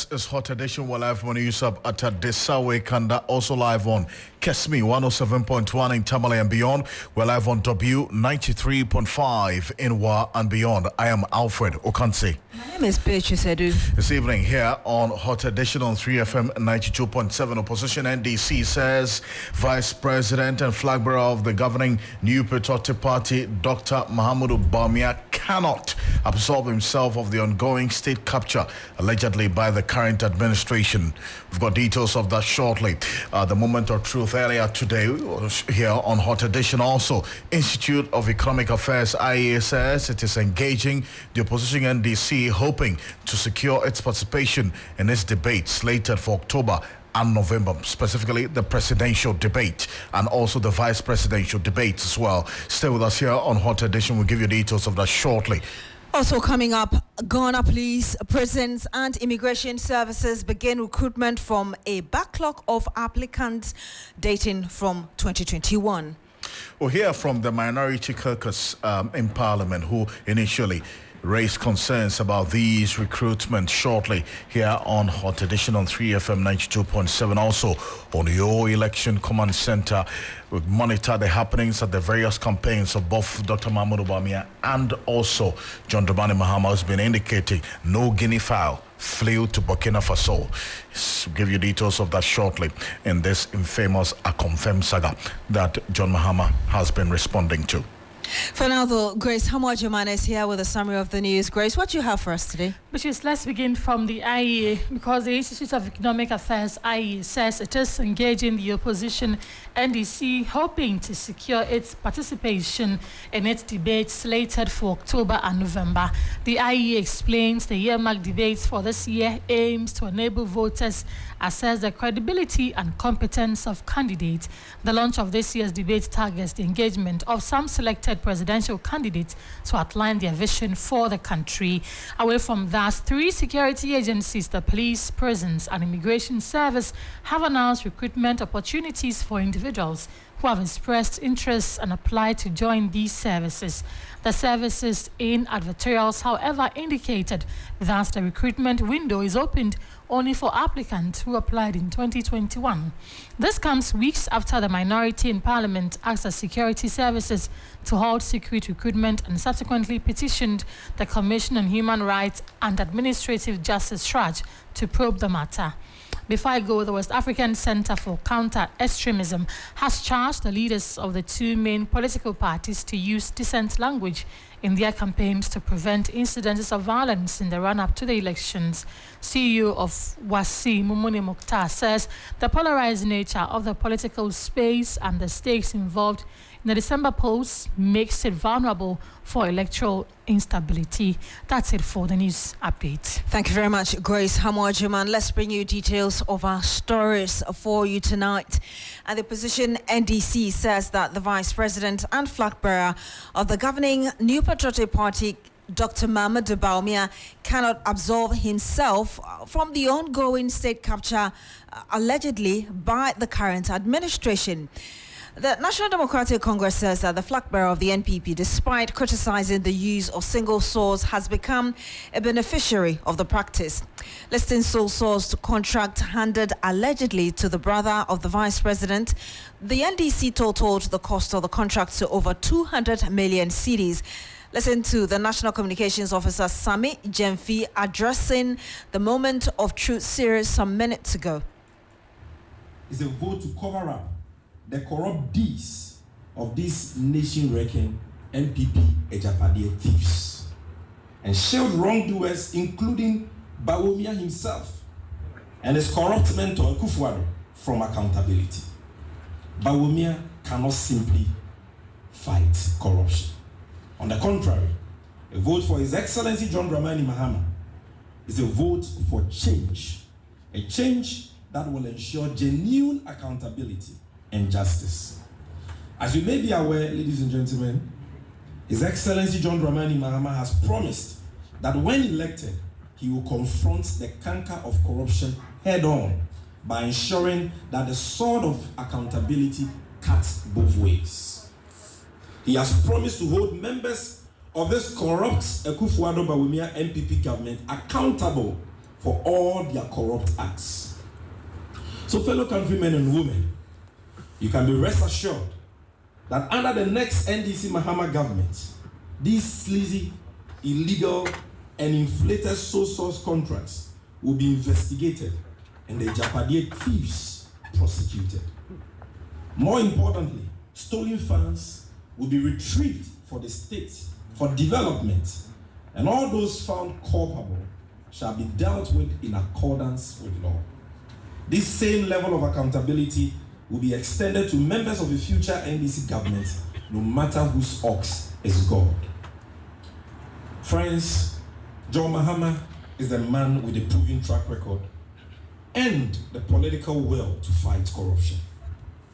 This is Hot Edition. We're live on YouTube at Desawe Kanda, also live on Kesmi 107.1 in Tamale and beyond. We're live on W93.5 in Wa and beyond. I am Alfred Ocansey. My name is Beatrice. This evening here on Hot Edition on 3FM 92.7, Opposition NDC says Vice President and flag bearer of the governing New Patriotic Party, Dr. Mahama Bawumia, cannot absolve himself of the ongoing state capture allegedly by the current administration. We've got details of that shortly. The moment of truth earlier today here on Hot Edition. Also, Institute of Economic Affairs IEA says it is engaging the opposition NDC, hoping to secure its participation in its debate slated for October and November, specifically the presidential debate and also the vice presidential debate as well. Stay with us here on Hot Edition. We'll give you details of that shortly. Also coming up, Ghana Police, Prisons and Immigration Services begin recruitment from a backlog of applicants dating from 2021. We'll hear from the minority caucus in Parliament who initially raised concerns about these recruitments shortly here on Hot Edition on 3FM 92.7. Also on your election command center, we monitor the happenings at the various campaigns of both Dr. Mahama Bawumia and also John Dramani Mahama has been indicating no guinea fowl flew to Burkina Faso. We'll give you details of that shortly in this infamous Akonfem saga that John Mahama has been responding to. For now, though, Grace Hamwajuman is here with a summary of the news. Grace, what do you have for us today? Let's begin from the IEA, because the Institute of Economic Affairs, IEA, says it is engaging the opposition NDC, hoping to secure its participation in its debate slated for October and November. The IEA explains the earmarked debates for this year aims to enable voters assess the credibility and competence of candidates. The launch of this year's debate targets the engagement of some selected presidential candidates to outline their vision for the country. Away from that, 3 security agencies, the police, prisons, and immigration service, have announced recruitment opportunities for individuals who have expressed interest and applied to join these services. The services in advertorials, however, indicated that the recruitment window is opened only for applicants who applied in 2021. This comes weeks after the minority in Parliament asked the security services to halt secret recruitment and subsequently petitioned the Commission on Human Rights and Administrative Justice (SHRAJ) to probe the matter. Before I go, the West African Center for Counter-Extremism has charged the leaders of the 2 main political parties to use decent language in their campaigns to prevent incidences of violence in the run-up to the elections. CEO of WASI, Mumuni Mukhtar, says the polarized nature of the political space and the stakes involved in the December polls makes it vulnerable for electoral instability. That's it for the news update. Thank you very much, Grace Hamwajuman. Let's bring you details of our stories for you tonight. And the opposition NDC says that the Vice President and flag bearer of the governing New Patriotic Party, Dr. Mahama Bawumia, cannot absolve himself from the ongoing state capture allegedly by the current administration. The National Democratic Congress says that the flag bearer of the NPP, despite criticizing the use of single source, has become a beneficiary of the practice. Listing sole source to contract handed allegedly to the brother of the vice president, the NDC totaled the cost of the contract to over 200 million cedis. Listen to the National Communications Officer Sami Jemfi addressing the Moment of Truth series some minutes ago. It's a vote to cover up the corrupt deeds of these nation-wrecking NPP Ejapade thieves and shield wrongdoers, including Bawumia himself and his corrupt mentor Akufo-Addo, from accountability. Bawumia cannot simply fight corruption. On the contrary, a vote for His Excellency John Dramani Mahama is a vote for change, a change that will ensure genuine accountability and justice. As you may be aware, ladies and gentlemen, His Excellency John Dramani Mahama has promised that when elected, he will confront the canker of corruption head-on by ensuring that the sword of accountability cuts both ways. He has promised to hold members of this corrupt Akufo-Addo Bawumia NPP government accountable for all their corrupt acts. So, fellow countrymen and women, you can be rest assured that under the next NDC Mahama government, these sleazy, illegal, and inflated sole source contracts will be investigated and the Japadier thieves prosecuted. More importantly, stolen funds will be retrieved for the state, for development, and all those found culpable shall be dealt with in accordance with law. This same level of accountability will be extended to members of the future NDC government, no matter whose ox is God. Friends, John Mahama is the man with a proven track record and the political will to fight corruption.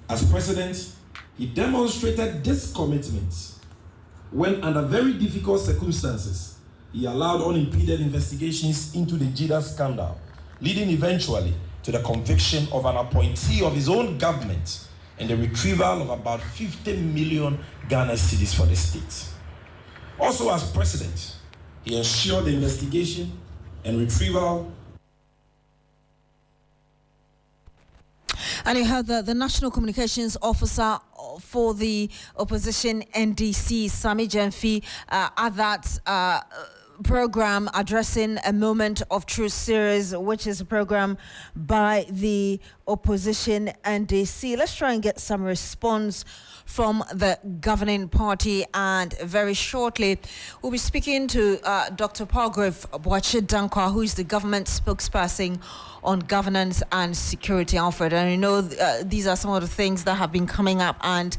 As president, he demonstrated this commitment when, under very difficult circumstances, he allowed unimpeded investigations into the JIDA scandal, leading eventually to the conviction of an appointee of his own government and the retrieval of about 50 million Ghana cedis for the state. Also, as president, he ensured the investigation and retrieval. And you heard the National Communications Officer for the opposition NDC, Sami Gyamfi, at that program addressing a Moment of Truth series, which is a program by the opposition NDC. Let's try and get some response from the governing party, and very shortly we'll be speaking to Dr. Palgrave Boakye-Dankwa, who is the government spokesperson on governance and security, Alfred. And you know these are some of the things that have been coming up, and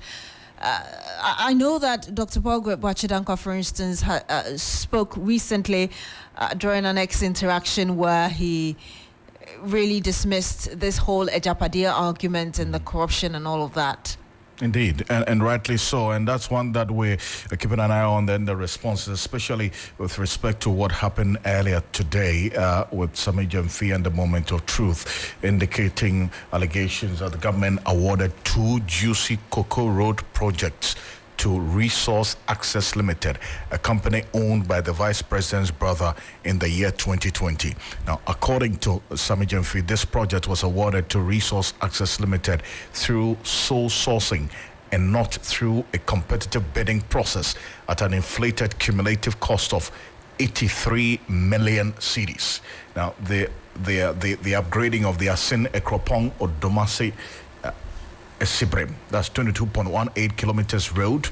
I know that Dr. Palgrave Boakye-Dankwa, for instance, spoke recently during an interaction where he really dismissed this whole Ejapadia argument and the corruption and all of that. Indeed, and rightly so, and that's one that we're keeping an eye on, then the responses, especially with respect to what happened earlier today with Sami Gyamfi and the Moment of Truth, indicating allegations that the government awarded 2 juicy Cocoa Road projects to Resource Access Limited, a company owned by the Vice President's brother, in the year 2020. Now, according to Sami Gyamfi, this project was awarded to Resource Access Limited through sole sourcing and not through a competitive bidding process at an inflated cumulative cost of 83 million cedis. Now, the upgrading of the Asin Ekropong Odomase Sibrim, that's 22.18 kilometers road,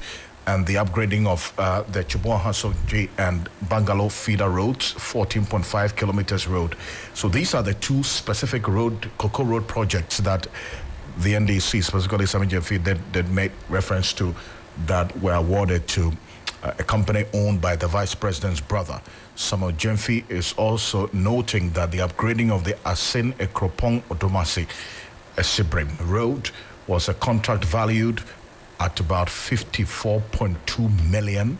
and the upgrading of the Chibouan Hasoji and Bangalore feeder roads, 14.5 kilometers road. So these are the 2 specific Cocoa Road projects that the NDC, specifically Sami Gyamfi, that made reference to, that were awarded to a company owned by the Vice President's brother. Sami Gyamfi is also noting that the upgrading of the Asin Ekropong Odomase Sibrim road was a contract valued at about 54.2 million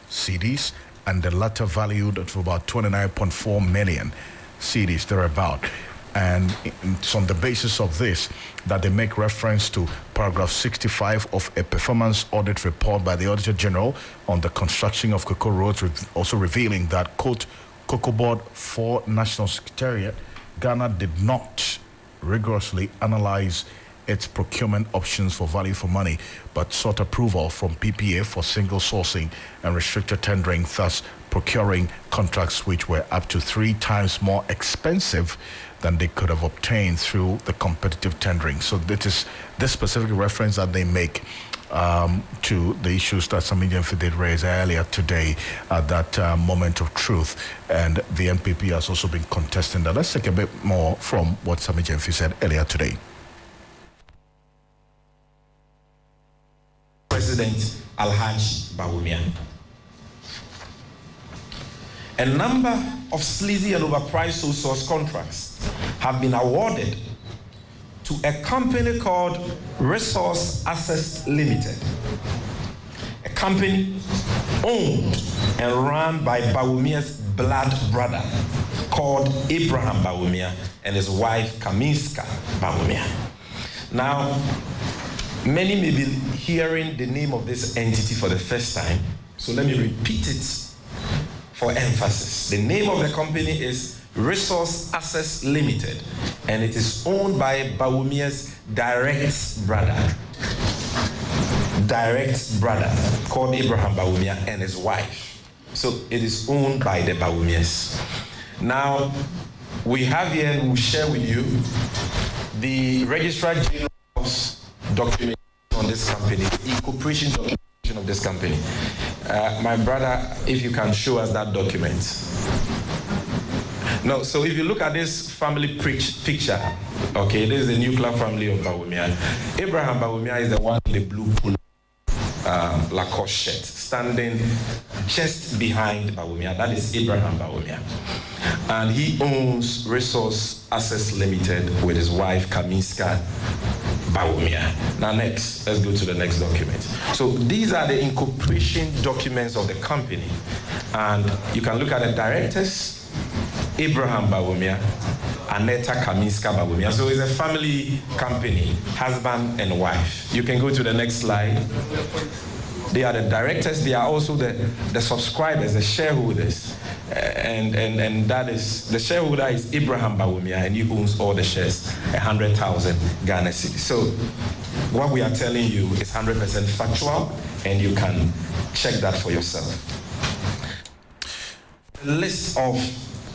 cedis, and the latter valued at about 29.4 million cedis thereabout. And it's on the basis of this that they make reference to paragraph 65 of a performance audit report by the Auditor General on the construction of Cocoa Roads, also revealing that, quote, Cocoa Board for National Secretariat, Ghana did not rigorously analyze its procurement options for value for money, but sought approval from PPA for single sourcing and restricted tendering, thus procuring contracts which were up to 3 times more expensive than they could have obtained through the competitive tendering. So this is this specific reference that they make to the issues that Sami Gyamfi did raise earlier today at that Moment of Truth, and the NPP has also been contesting that. Let's take a bit more from what Sami Gyamfi said earlier today. President Alhaji Bawumia. A number of sleazy and overpriced sole source contracts have been awarded to a company called Resource Access Limited, a company owned and run by Bawumia's blood brother called Abraham Bawumia and his wife Kaminska Bawumia. Now, many may be hearing the name of this entity for the first time, so let me repeat it for emphasis. The name of the company is Resource Access Limited, and it is owned by Bawumia's direct brother called Abraham Bawumia and his wife. So it is owned by the Bawumias. Now, we have here and we'll share with you the Registrar General's document on this company, the incorporation documentation of this company. My brother, if you can show us that document. No, so if you look at this family picture, okay, this is the nuclear family of Bawumia. Abraham Bawumia is the one in the blue polo, Lacoste shirt, standing just behind Bawumia. That is Abraham Bawumia. And he owns Resource Access Limited with his wife, Kaminska Bawumia. Now next, let's go to the next document. So these are the incorporation documents of the company. And you can look at the directors, Abraham Bawumia, Aneta Kaminska Bawumia. So it's a family company, husband and wife. You can go to the next slide. They are the directors. They are also the subscribers, the shareholders. And that is, the shareholder is Abraham Bawumia, and he owns all the shares, 100,000 Ghana cedis. So what we are telling you is 100% factual, and you can check that for yourself. A list of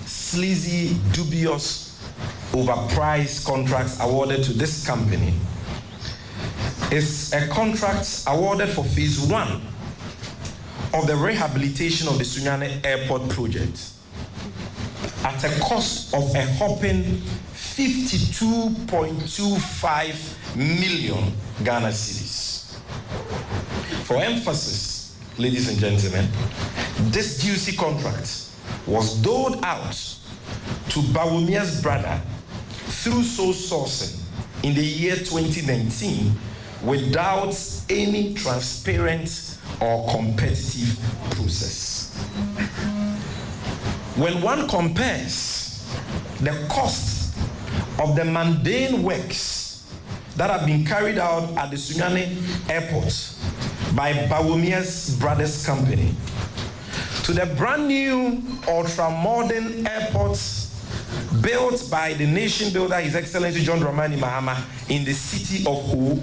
sleazy, dubious, overpriced contracts awarded to this company is a contract awarded for phase 1 of the rehabilitation of the Sunyane Airport project at a cost of a whopping 52.25 million Ghana cedis. For emphasis, ladies and gentlemen, this juicy contract was doled out to Bawumia's brother through sole sourcing in the year 2019 without any transparent or competitive process. When one compares the cost of the mundane works that have been carried out at the Sunyane Airport by Bawumia's brother's company to the brand new ultra-modern airports built by the nation builder, His Excellency John Dramani Mahama, in the city of O,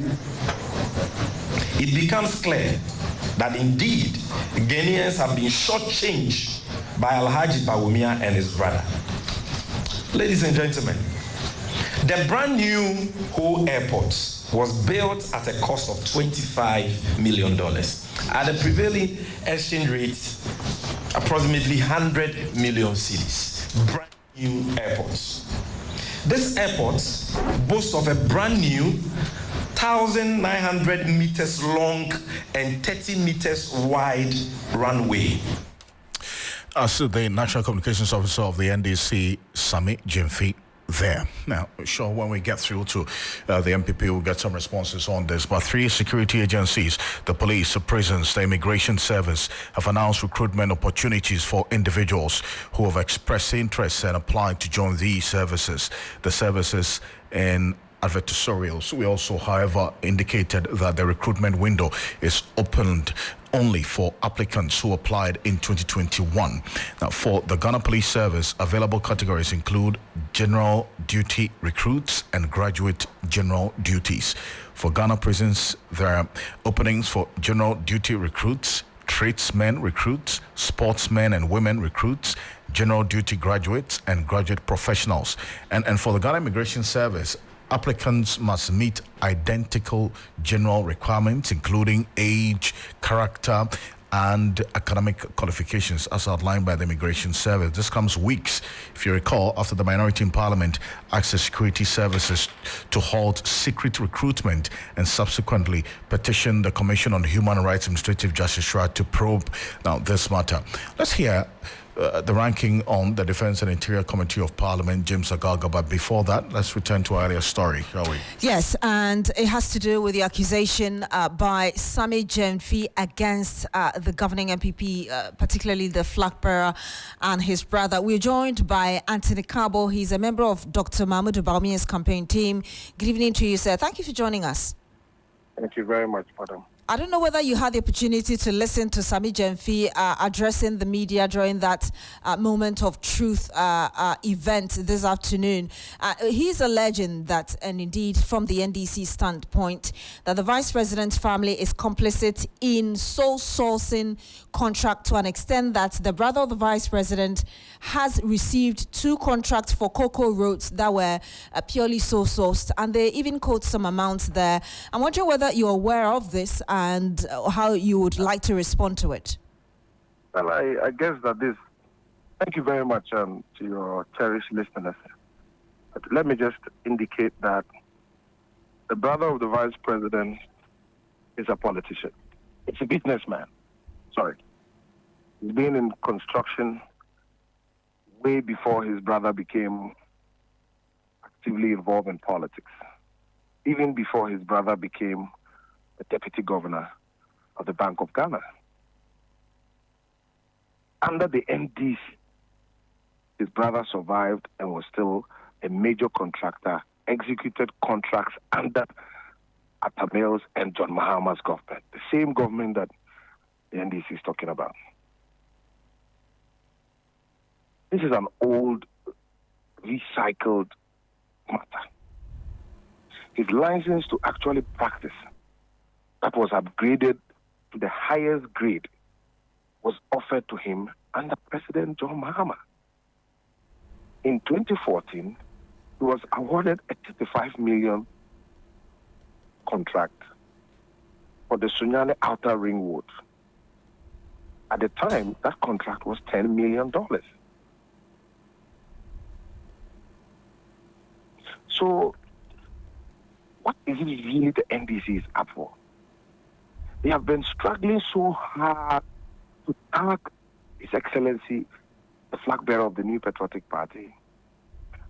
it becomes clear that indeed Ghanaians have been shortchanged by Alhaji Bawumia and his brother. Ladies and gentlemen, the brand new Ho airport was built at a cost of $25 million. At the prevailing exchange rate, approximately 100 million cedis. Brand new airports. This airport boasts of a brand new 1,900 meters long and 30 meters wide runway. As the National Communications Officer of the NDC, Sami Jemfi, there. Now, sure, when we get through to the MPP, we'll get some responses on this. But 3 security agencies, the police, the prisons, the immigration service, have announced recruitment opportunities for individuals who have expressed interest and applied to join these services. The services in advertorials. We also, however, indicated that the recruitment window is opened only for applicants who applied in 2021. Now, for the Ghana Police Service, available categories include general duty recruits and graduate general duties. For Ghana prisons, there are openings for general duty recruits, tradesmen recruits, sportsmen and women recruits, general duty graduates and graduate professionals. And for the Ghana Immigration Service, applicants must meet identical general requirements, including age, character, and academic qualifications as outlined by the Immigration Service. This comes weeks, if you recall, after the minority in Parliament asked the security services to halt secret recruitment and subsequently petitioned the Commission on Human Rights Administrative Justice to probe now this matter. Let's hear the ranking on the Defense and Interior Committee of Parliament, James Agaga. But before that, let's return to our earlier story, shall we? Yes, and it has to do with the accusation by Sami Jemfi against the governing MPP, particularly the flag bearer and his brother. We're joined by Anthony Cabo. He's a member of Dr. Mahmoud Bawumia's campaign team. Good evening to you, sir. Thank you for joining us. Thank you very much, madam. I don't know whether you had the opportunity to listen to Sami Jemfi addressing the media during that moment of truth event this afternoon. He's alleging that, and indeed from the NDC standpoint, that the Vice President's family is complicit in sole sourcing contract to an extent that the brother of the Vice President has received 2 contracts for cocoa roads that were purely sole sourced, and they even quote some amounts there. I'm wondering whether you're aware of this and how you would like to respond to it. Well, I guess that this, thank you very much to your cherished listeners. But let me just indicate that the brother of the Vice President is a politician. It's a businessman. Sorry. He's been in construction way before his brother became actively involved in politics. Even before his brother became the deputy governor of the Bank of Ghana. Under the NDC, his brother survived and was still a major contractor, executed contracts under Atta Mills and John Mahama's government, the same government that the NDC is talking about. This is an old, recycled matter. His license to actually practice, that was upgraded to the highest grade, was offered to him under President John Mahama. In 2014, he was awarded a 35 million contract for the Sunyani Outer Ring Road. At the time, that contract was $10 million. So, what is it really the NDC is up for? They have been struggling so hard to tag His Excellency, the flag bearer of the New Patriotic Party,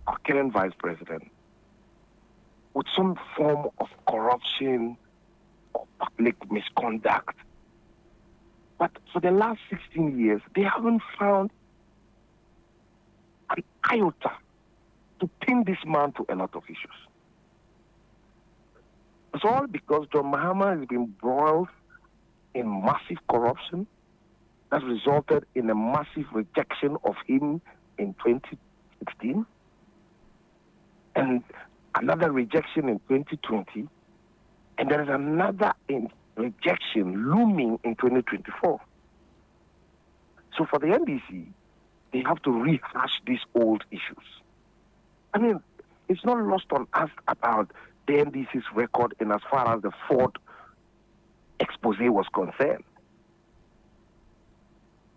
our current Vice President, with some form of corruption or public misconduct. But for the last 16 years, they haven't found an iota to pin this man to a lot of issues. It's all because John Mahama has been embroiled in massive corruption that resulted in a massive rejection of him in 2016 and another rejection in 2020, and there is another rejection looming in 2024. So for the NDC, they have to rehash these old issues. I mean, it's not lost on us about the NDC's record in as far as the Ford expose was concerned.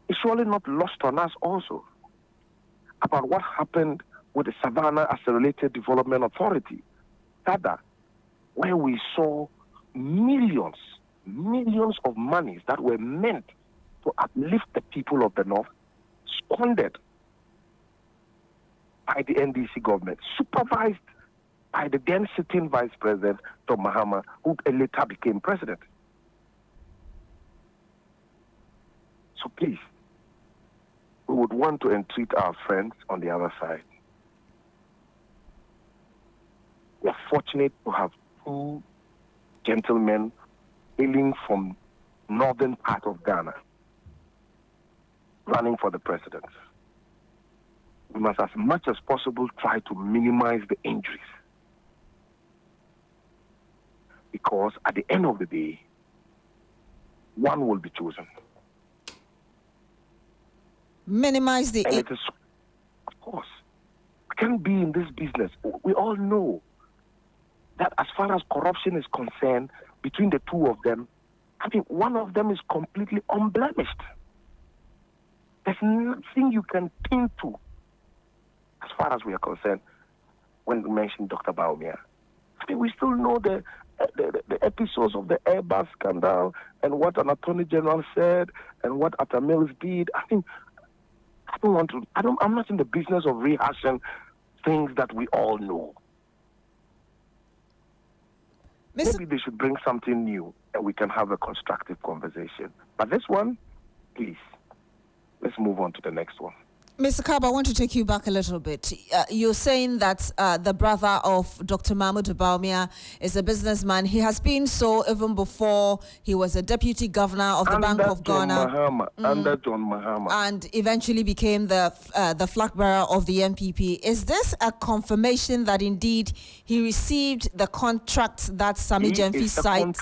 It's surely not lost on us also about what happened with the Savannah Accelerated Development Authority, SADA, where we saw millions of monies that were meant to uplift the people of the North squandered by the NDC government, supervised by the then sitting Vice President, John Mahama, who later became president. So please, we would want to entreat our friends on the other side. We are fortunate to have 2 gentlemen hailing from northern part of Ghana running for the presidency. We must, as much as possible, try to minimize the injuries. Because at the end of the day, one will be chosen. Minimize the... And it is, of course, we can't be in this business. We all know that as far as corruption is concerned, between the 2 of them, I think one of them is completely unblemished. There's nothing you can pin to as far as we are concerned when we mention Dr. Bawumia. I think we still know the episodes of the Airbus scandal and what an attorney general said and what Atta Mills did. I think I'm not in the business of rehashing things that we all know. Maybe they should bring something new and we can have a constructive conversation. But this one, please, let's move on to the next one. Mr. Kaba, I want to take you back a little bit. You're saying that the brother of Dr. Bawumia is a businessman. He has been so even before he was a deputy governor of the Bank of Ghana. Under John Mahama. And eventually became the flag bearer of the MPP. Is this a confirmation that indeed he received the contracts that Sami Gyamfi cites?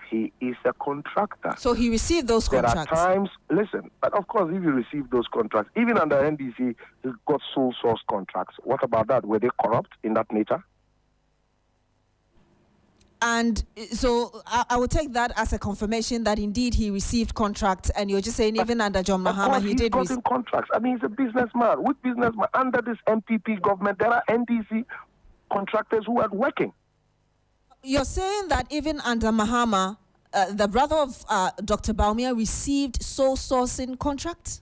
He is a contractor. So he received those contracts. There are times, listen, but of course, if you receive those contracts, even under NDC, he got sole source contracts. What about that? Were they corrupt in that nature? And so I would take that as a confirmation that indeed he received contracts, and you're just saying even under John Mahama he did receive contracts. I mean, he's a businessman. Which businessman? Under this MPP government, there are NDC contractors who are working. You're saying that even under Mahama, the brother of Dr. Bawumia received sole sourcing contracts?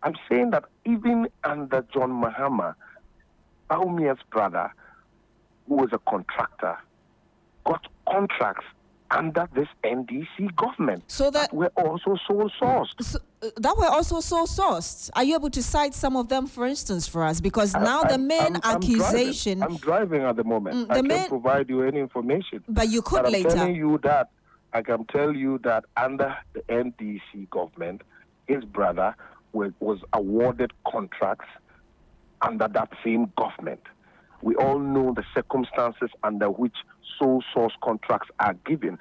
I'm saying that even under John Mahama, Bawumia's brother, who was a contractor, got contracts under this NDC government. So that were also sole sourced. So, that were also sole sourced. Are you able to cite some of them, for instance, for us? Because now the main accusation. I'm driving at the moment. I can't provide you any information. But you could later. I can tell you that under the NDC government, his brother was awarded contracts under that same government. We all know the circumstances under which sole source contracts are given.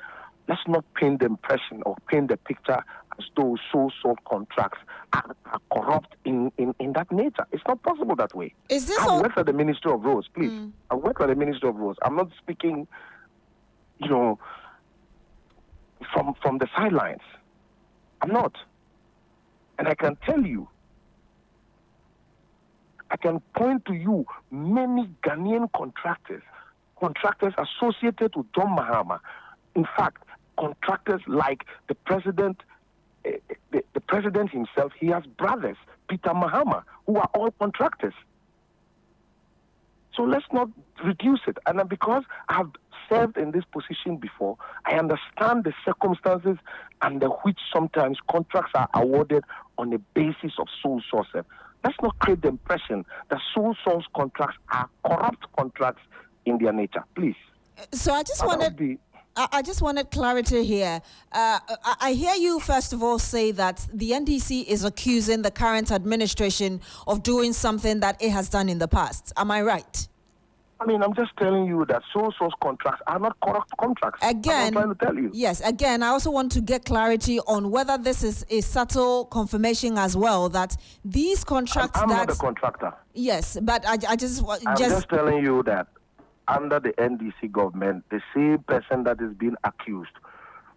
Let's not paint the impression or paint the picture as though sole source contracts are corrupt in that nature. It's not possible that way. Is this I work for the Ministry of Roads, please. I work for the Ministry of Roads. I'm not speaking, from the sidelines. I'm not. And I can tell you, I can point to you many Ghanaian contractors associated with John Mahama. In fact, contractors like the president, the president himself, he has brothers, Peter Mahama, who are all contractors. So let's not reduce it. And because I have served in this position before, I understand the circumstances under which sometimes contracts are awarded on the basis of sole sourcing. Let's not create the impression that sole source contracts are corrupt contracts in their nature, please. So I just wanted clarity here. I hear you first of all say that the NDC is accusing the current administration of doing something that it has done in the past. Am I right? I mean, I'm just telling you that sole source contracts are not corrupt contracts. Again, I'm trying to tell you. Yes, again, I also want to get clarity on whether this is a subtle confirmation as well that these contracts I'm not a contractor. Yes, but I'm just telling you that under the NDC government, the same person that is being accused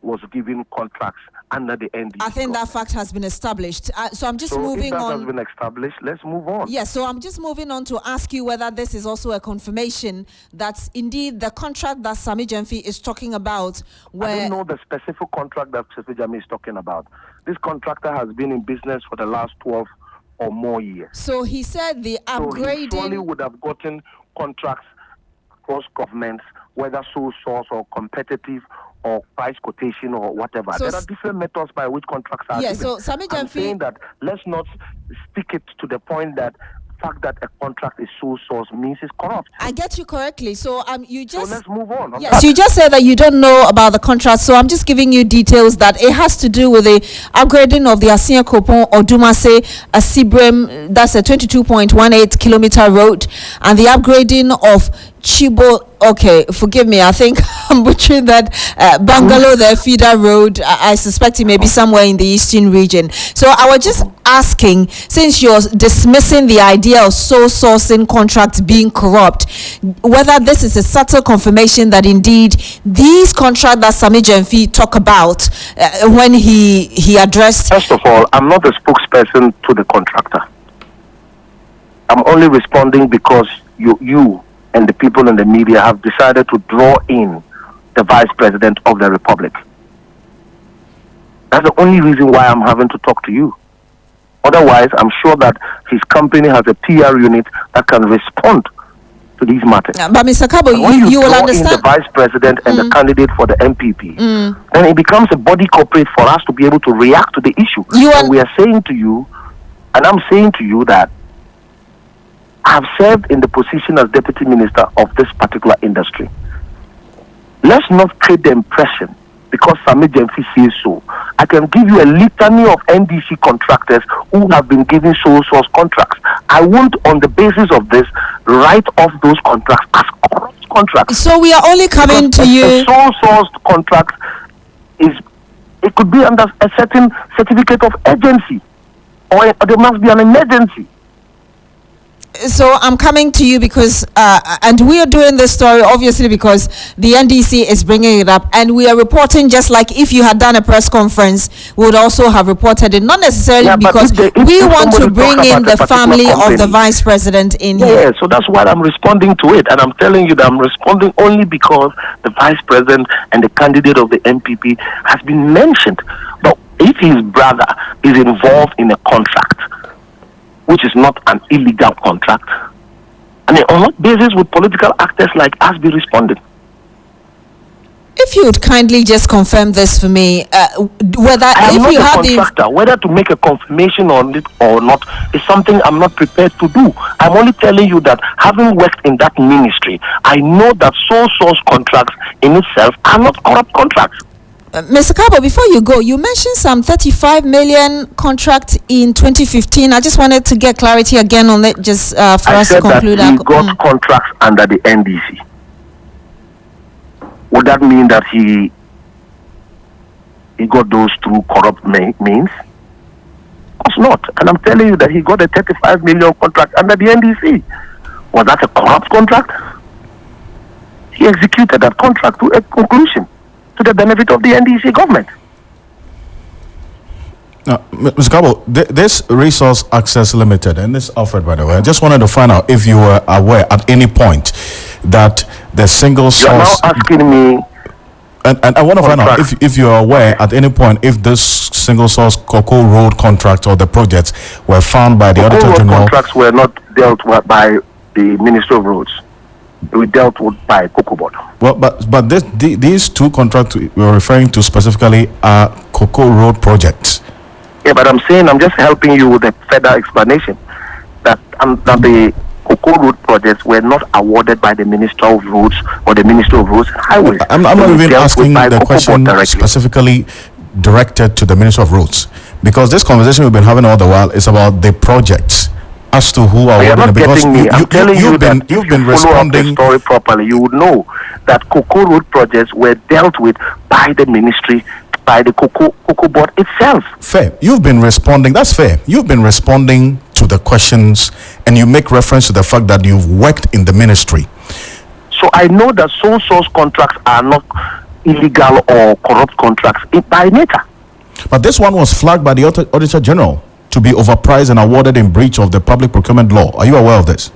was given contracts under the NDC. I think that fact has been established. So I'm just moving on. If that has been established, let's move on. Yes, so I'm just moving on to ask you whether this is also a confirmation that indeed the contract that Sami Gyamfi is talking about. I don't know the specific contract that Sami Gyamfi is talking about. This contractor has been in business for the last 12 or more years. So he said the upgrading. So he surely would have gotten contracts across governments, whether sole source or competitive or price quotation or whatever. So there are different methods by which contracts are given. So Sami Gyamfi, I'm saying that let's not stick it to the point that fact that a contract is sole source means it's corrupt. I get you correctly. So you just. So let's move on. Yes, you just said that you don't know about the contract. So I'm just giving you details that it has to do with the upgrading of the Asia Kopon or Dumase Asibrem. That's a 22.18 kilometer road, and the upgrading of Chibo. Okay, forgive me. I think I'm butchering that. Bungalow, the feeder road. I suspect it may be somewhere in the eastern region. So I was just asking, since you're dismissing the idea of sole sourcing contracts being corrupt, whether this is a subtle confirmation that indeed these contracts that Sami Gyamfi talk about when he addressed. First of all, I'm not a spokesperson to the contractor. I'm only responding because you and the people in the media have decided to draw in the Vice President of the Republic. That's the only reason why I'm having to talk to you. Otherwise, I'm sure that his company has a PR unit that can respond to these matters. But Mr. Kabo, you will understand. In the Vice President and the candidate for the MPP, then it becomes a body corporate for us to be able to react to the issue. And we are saying to you, and I'm saying to you that I have served in the position as deputy minister of this particular industry. Let's not create the impression because Sami Jemfi says so. I can give you a litany of NDC contractors who have been given sole source contracts. I won't, on the basis of this, write off those contracts as corrupt contracts. So we are only coming because to you. A sole source contract it could be under a certain certificate of urgency, or there must be an emergency. So I'm coming to you because, and we are doing this story obviously because the NDC is bringing it up, and we are reporting just like if you had done a press conference, we would also have reported it. Not necessarily because we want to bring in the family of the vice president in here. Yeah, so that's why I'm responding to it, and I'm telling you that I'm responding only because the vice president and the candidate of the MPP has been mentioned. But if his brother is involved in a contract, which is not an illegal contract, and on what basis would political actors like us be responding? If you would kindly just confirm this for me, whether I am if not you a have contractor, whether to make a confirmation on it or not is something I'm not prepared to do. I'm only telling you that having worked in that ministry, I know that sole source contracts in itself are not corrupt contracts. Mr. Kabo, before you go, you mentioned some 35 million contract in 2015. I just wanted to get clarity again on it, just for us to conclude. I said that he got contracts under the NDC. Would that mean that he got those through corrupt means? Of course not. And I'm telling you that he got a 35 million contract under the NDC. Was that a corrupt contract? He executed that contract to a conclusion, to the benefit of the NDC government. Now, Mr. Kabo, this Resource Access Limited, and this Alfred, by the way, I just wanted to find out if you were aware at any point that the single source... You're now asking me... And I want to find out if you are aware at any point if this single source Cocoa Road contract or the projects were found by the Auditor General... contracts were not dealt with by the Ministry of Roads. We dealt with by Cocoa Board. Well, but these two contracts we're referring to specifically are Cocoa Road projects. Yeah, but I'm saying I'm just helping you with a further explanation that the Cocoa Road projects were not awarded by the Minister of Roads or the Minister of Roads and Highways. I'm not even asking the question specifically directed to the Minister of Roads, because this conversation we've been having all the while is about the projects as to who are awarded. Because you've been responding. The story properly, you would know that Cocoa Road projects were dealt with by the ministry, by the Cocoa Board itself. Fair. You've been responding. That's fair. You've been responding to the questions, and you make reference to the fact that you've worked in the ministry. So I know that sole source contracts are not illegal or corrupt contracts by nature. But this one was flagged by the Auditor General to be overpriced and awarded in breach of the public procurement law. Are you aware of this?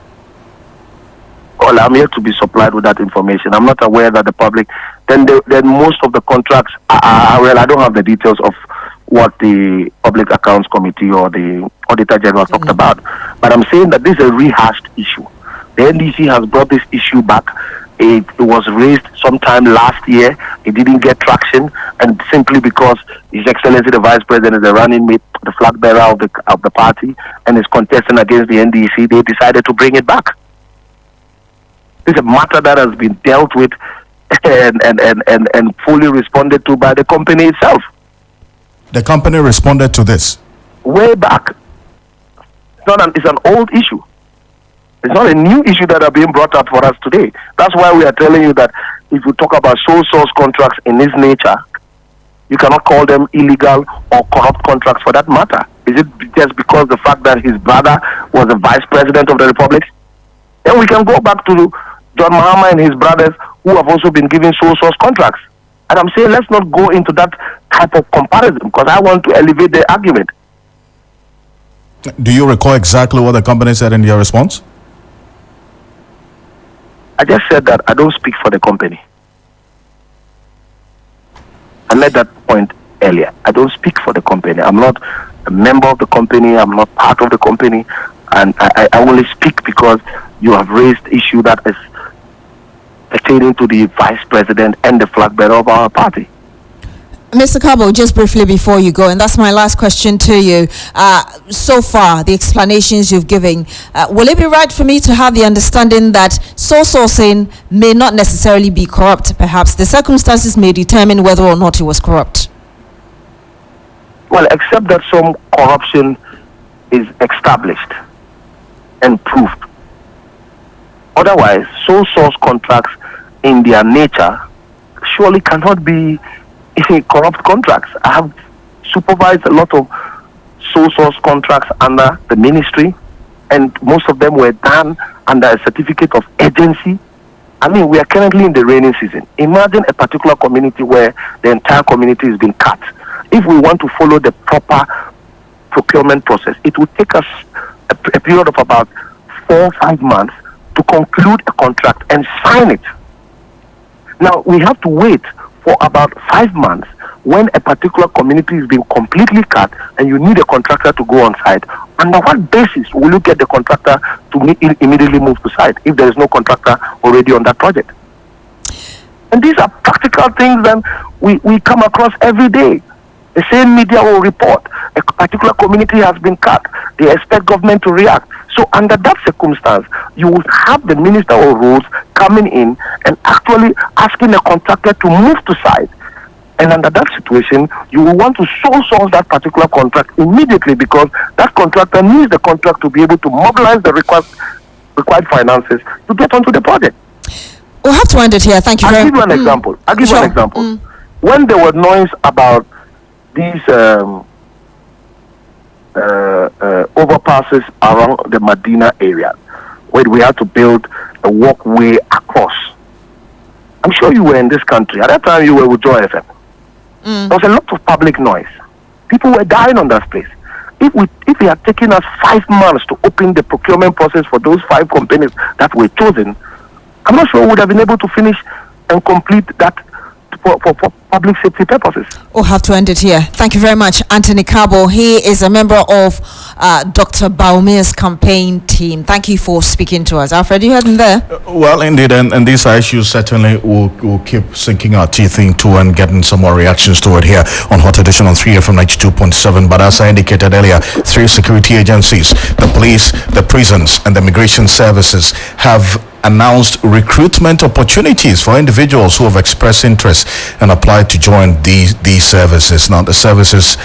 Well, I'm here to be supplied with that information. I'm not aware that the public... Then most of the contracts are... Well, I don't have the details of what the Public Accounts Committee or the Auditor General talked about. But I'm saying that this is a rehashed issue. The NDC has brought this issue back. It was raised sometime last year. It didn't get traction, and simply because His Excellency the Vice President is the running mate, the flag bearer of the party, and is contesting against the NDC, they decided to bring it back. It's a matter that has been dealt with and fully responded to by the company itself. The company responded to this way back. It's an old issue. It's not a new issue that are being brought up for us today. That's why we are telling you that if you talk about sole source contracts in this nature, you cannot call them illegal or corrupt contracts for that matter. Is it just because the fact that his brother was the Vice President of the Republic? Then we can go back to John Mahama and his brothers who have also been given sole source contracts. And I'm saying let's not go into that type of comparison because I want to elevate the argument. Do you recall exactly what the company said in your response? I just said that I don't speak for the company. I made that point earlier. I don't speak for the company. I'm not a member of the company. I'm not part of the company. And I only speak because you have raised issue that is pertaining to the Vice President and the flag bearer of our party. Mr. Cabo, just briefly before you go, and that's my last question to you. So far, the explanations you've given, will it be right for me to have the understanding that sole sourcing may not necessarily be corrupt? Perhaps the circumstances may determine whether or not it was corrupt. Well, except that some corruption is established and proved. Otherwise, sole source contracts in their nature surely cannot be corrupt contracts. I have supervised a lot of sole source contracts under the ministry, and most of them were done under a certificate of agency. I mean, we are currently in the rainy season. Imagine a particular community where the entire community is being cut. If we want to follow the proper procurement process, it would take us a period of about 4 or 5 months to conclude a contract and sign it. Now, we have to wait for about 5 months when a particular community is being completely cut and you need a contractor to go on site. Under what basis will you get the contractor to immediately move to site if there is no contractor already on that project? And these are practical things that we come across every day. The same media will report a particular community has been cut. They expect government to react. So under that circumstance, you will have the Minister of Roads coming in and actually asking the contractor to move to site. And under that situation, you will want to sole source that particular contract immediately because that contractor needs the contract to be able to mobilize the required finances to get onto the project. We'll have to end it here. Thank you very much. I'll give you an example. When there were noise about these overpasses around the Medina area, where we had to build a walkway across. I'm sure you were in this country. At that time, you were with Joy FM. There was a lot of public noise. People were dying on that place. If it had taken us 5 months to open the procurement process for those 5 companies that were chosen, I'm not sure we would have been able to finish and complete that for public safety purposes. We'll have to end it here. Thank you very much, Anthony Cabo. He is a member of Dr. Bawumia's campaign team. Thank you for speaking to us. Alfred, you heard him there? Well, indeed, and these are issues certainly we'll keep sinking our teeth into and getting some more reactions to it here on Hot Edition on 3FM 92.7. But as I indicated earlier, 3 security agencies, the police, the prisons, and the immigration services have announced recruitment opportunities for individuals who have expressed interest and applied to join these services. Now, the services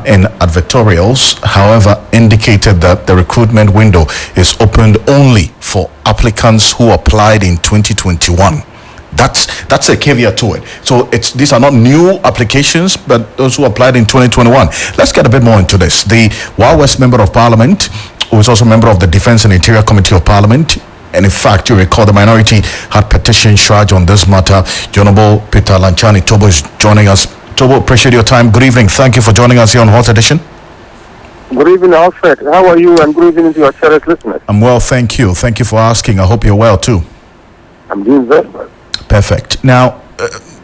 in advertorials, however, indicated that the recruitment window is opened only for applicants who applied in 2021. That's a caveat to it. So these are not new applications, but those who applied in 2021. Let's get a bit more into this. The Wild West Member of Parliament, who is also a member of the Defence and Interior Committee of Parliament, and in fact, you recall the minority had petition charge on this matter. Honorable Peter Lanchani Tobo is joining us. Tobo, appreciate your time. Good evening. Thank you for joining us here on Hot Edition. Good evening, Alfred. How are you? And good evening to your cherished listeners. I'm well, thank you. Thank you for asking. I hope you're well too. I'm doing very well. Perfect. Now,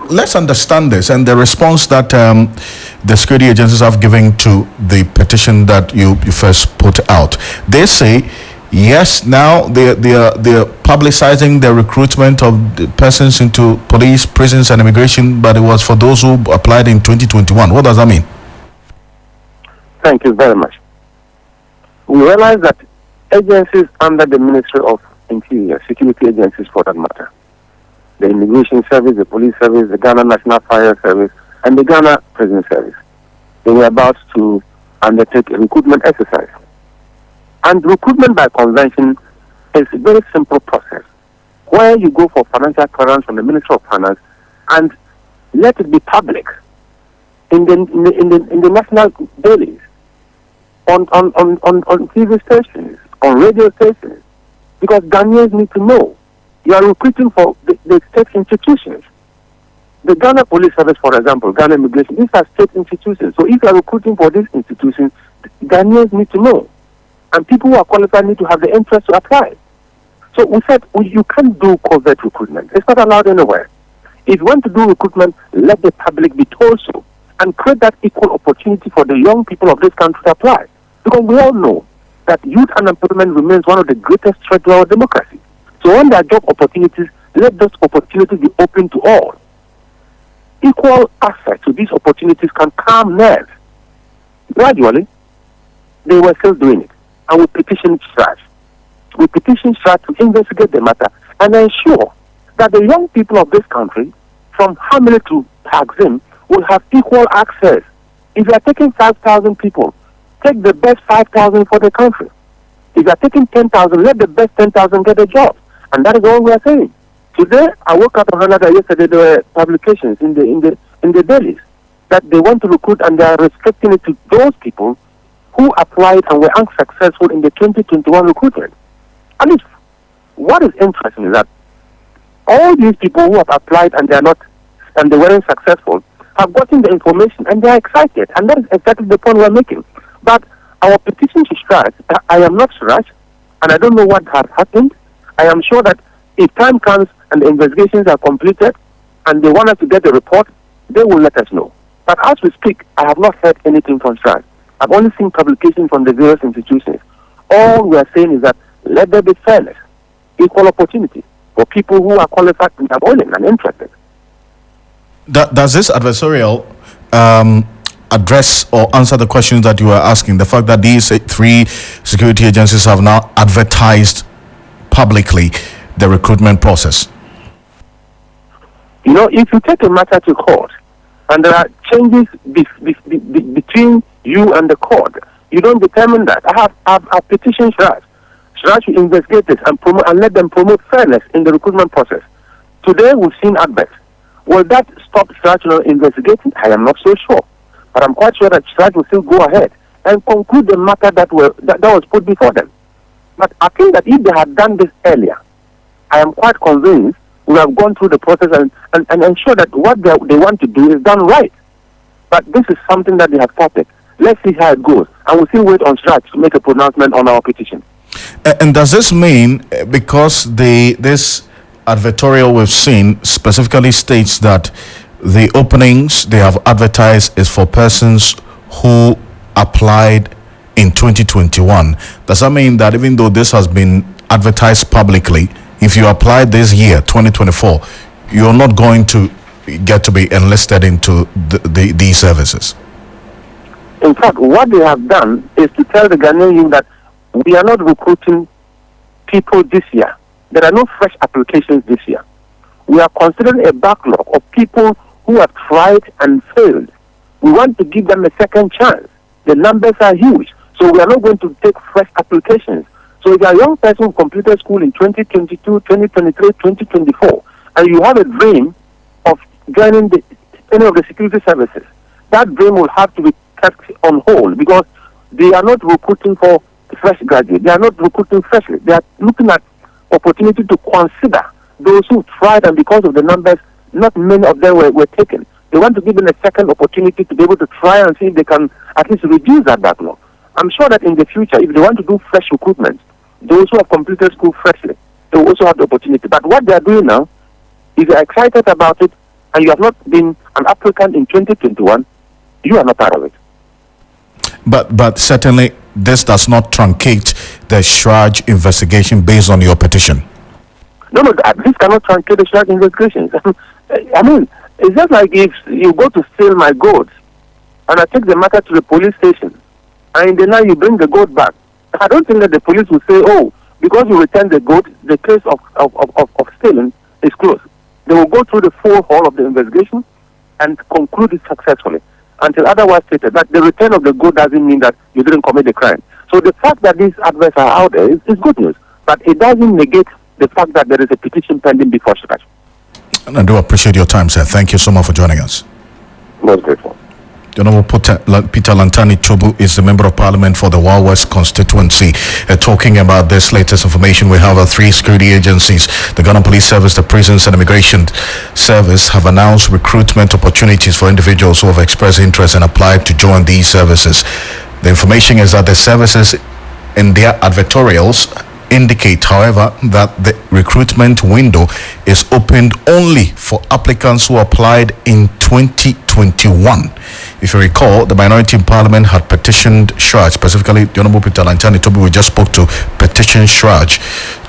let's understand this and the response that the security agencies have given to the petition that you first put out. They say, yes, now they're publicizing the recruitment of the persons into police, prisons, and immigration, but it was for those who applied in 2021. What does that mean? Thank you very much. We realize that agencies under the Ministry of Interior, security agencies for that matter, the Immigration Service, the Police Service, the Ghana National Fire Service, and the Ghana Prison Service, they were about to undertake a recruitment exercise. And recruitment by convention is a very simple process where you go for financial clearance from the Ministry of Finance and let it be public in the national dailies, on TV stations, on radio stations, because Ghanaians need to know you are recruiting for the state institutions. The Ghana Police Service, for example, Ghana Immigration, these are state institutions. So if you are recruiting for these institutions, Ghanaians need to know. And people who are qualified need to have the interest to apply. So we said, you can't do covert recruitment. It's not allowed anywhere. If you want to do recruitment, let the public be told so. And create that equal opportunity for the young people of this country to apply. Because we all know that youth unemployment remains one of the greatest threats to our democracy. So when there are job opportunities, let those opportunities be open to all. equal access to these opportunities can calm nerves. Gradually, they were still doing it. And we petitioned SRAJ. We petitioned SRAJ to investigate the matter and ensure that the young people of this country, from Hamlet to Taksim, will have equal access. If you are taking 5,000 people, take the best 5,000 for the country. If you are taking 10,000, let the best 10,000 get a job. And that is all we are saying. Today, I woke up and heard that yesterday there were publications in the dailies that they want to recruit, and they are restricting it to those people who applied and were unsuccessful in the 2021 recruitment. And what is interesting is that all these people who have applied and they weren't successful have gotten the information and they are excited, and that is exactly the point we are making. But our petition to SRAJ, I am not SRAJ, and I don't know what has happened. I am sure that if time comes and the investigations are completed and they want us to get the report, they will let us know. But as we speak, I have not heard anything from SRAJ. I've only seen publications from the various institutions. All we are saying is that let there be fairness, equal opportunity for people who are qualified and are willing and interested. Does this adversarial address or answer the questions that you were asking? The fact that these three security agencies have now advertised publicly the recruitment process? You know, if you take a matter to court and there are changes between you and the court, you don't determine that. I've petitioned SRAJ to investigate this and promote and let them promote fairness in the recruitment process. Today we've seen adverts. Will that stop SRAJ from investigating? I am not so sure. But I'm quite sure that SRAJ will still go ahead and conclude the matter that was put before them. But I think that if they had done this earlier, I am quite convinced we have gone through the process and ensure that what they want to do is done right. But this is something that they have started. Let's see how it goes. And we'll still wait on SRAJ to make a pronouncement on our petition. And does this mean, because this advertorial we've seen specifically states that the openings they have advertised is for persons who applied in 2021, does that mean that even though this has been advertised publicly, if you apply this year, 2024, you're not going to get to be enlisted into these services? In fact, what they have done is to tell the Ghanaian youth that we are not recruiting people this year. There are no fresh applications this year. We are considering a backlog of people who have tried and failed. We want to give them a second chance. The numbers are huge, so we are not going to take fresh applications. So if you are a young person who completed school in 2022, 2023, 2024, and you have a dream of joining any of the security services, that dream will have to be kept on hold because they are not recruiting for fresh graduates. They are not recruiting freshly. They are looking at opportunity to consider those who tried, and because of the numbers, not many of them were taken. They want to give them a second opportunity to be able to try and see if they can at least reduce that backlog. I'm sure that in the future, if they want to do fresh recruitment, those who have completed school freshly, they will also have the opportunity. But what they are doing now, if you are excited about it and you have not been an applicant in 2021, you are not part of it. But certainly this does not truncate the SRAJ investigation based on your petition. No, this cannot truncate the SRAJ investigations. I mean, it's just like if you go to steal my goats and I take the matter to the police station and in the night you bring the goat back. I don't think that the police will say, oh, because you returned the goat, the case of stealing is closed. They will go through the full haul of the investigation and conclude it successfully until otherwise stated. That the return of the goat doesn't mean that you didn't commit the crime. So the fact that these adverts are out there is good news, but it doesn't negate the fact that there is a petition pending before SRAJ. And I do appreciate your time, sir. Thank you so much for joining us. Most grateful. The Honorable Peter Lantani Chobu is the Member of Parliament for the Wild West constituency. Talking about this latest information, we have three security agencies. The Ghana Police Service, the Prisons and Immigration Service have announced recruitment opportunities for individuals who have expressed interest and applied to join these services. The information is that the services in their advertorials indicate, however, that the recruitment window is opened only for applicants who applied in 2021. If you recall, the minority in Parliament had petitioned SRAJ, specifically the Honorable Peter Lantani Toby, we just spoke to, petition SRAJ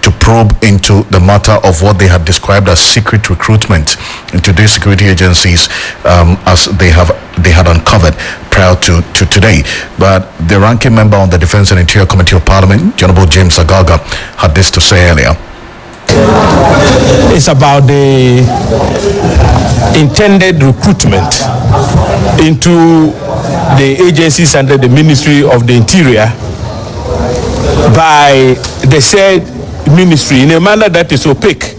to probe into the matter of what they had described as secret recruitment into these security agencies, as they had uncovered prior to today. But the ranking member on the Defense and Interior Committee of Parliament, Honorable James Agaga, had this to say earlier. It's about the intended recruitment into the agencies under the Ministry of the Interior by the said ministry in a manner that is opaque,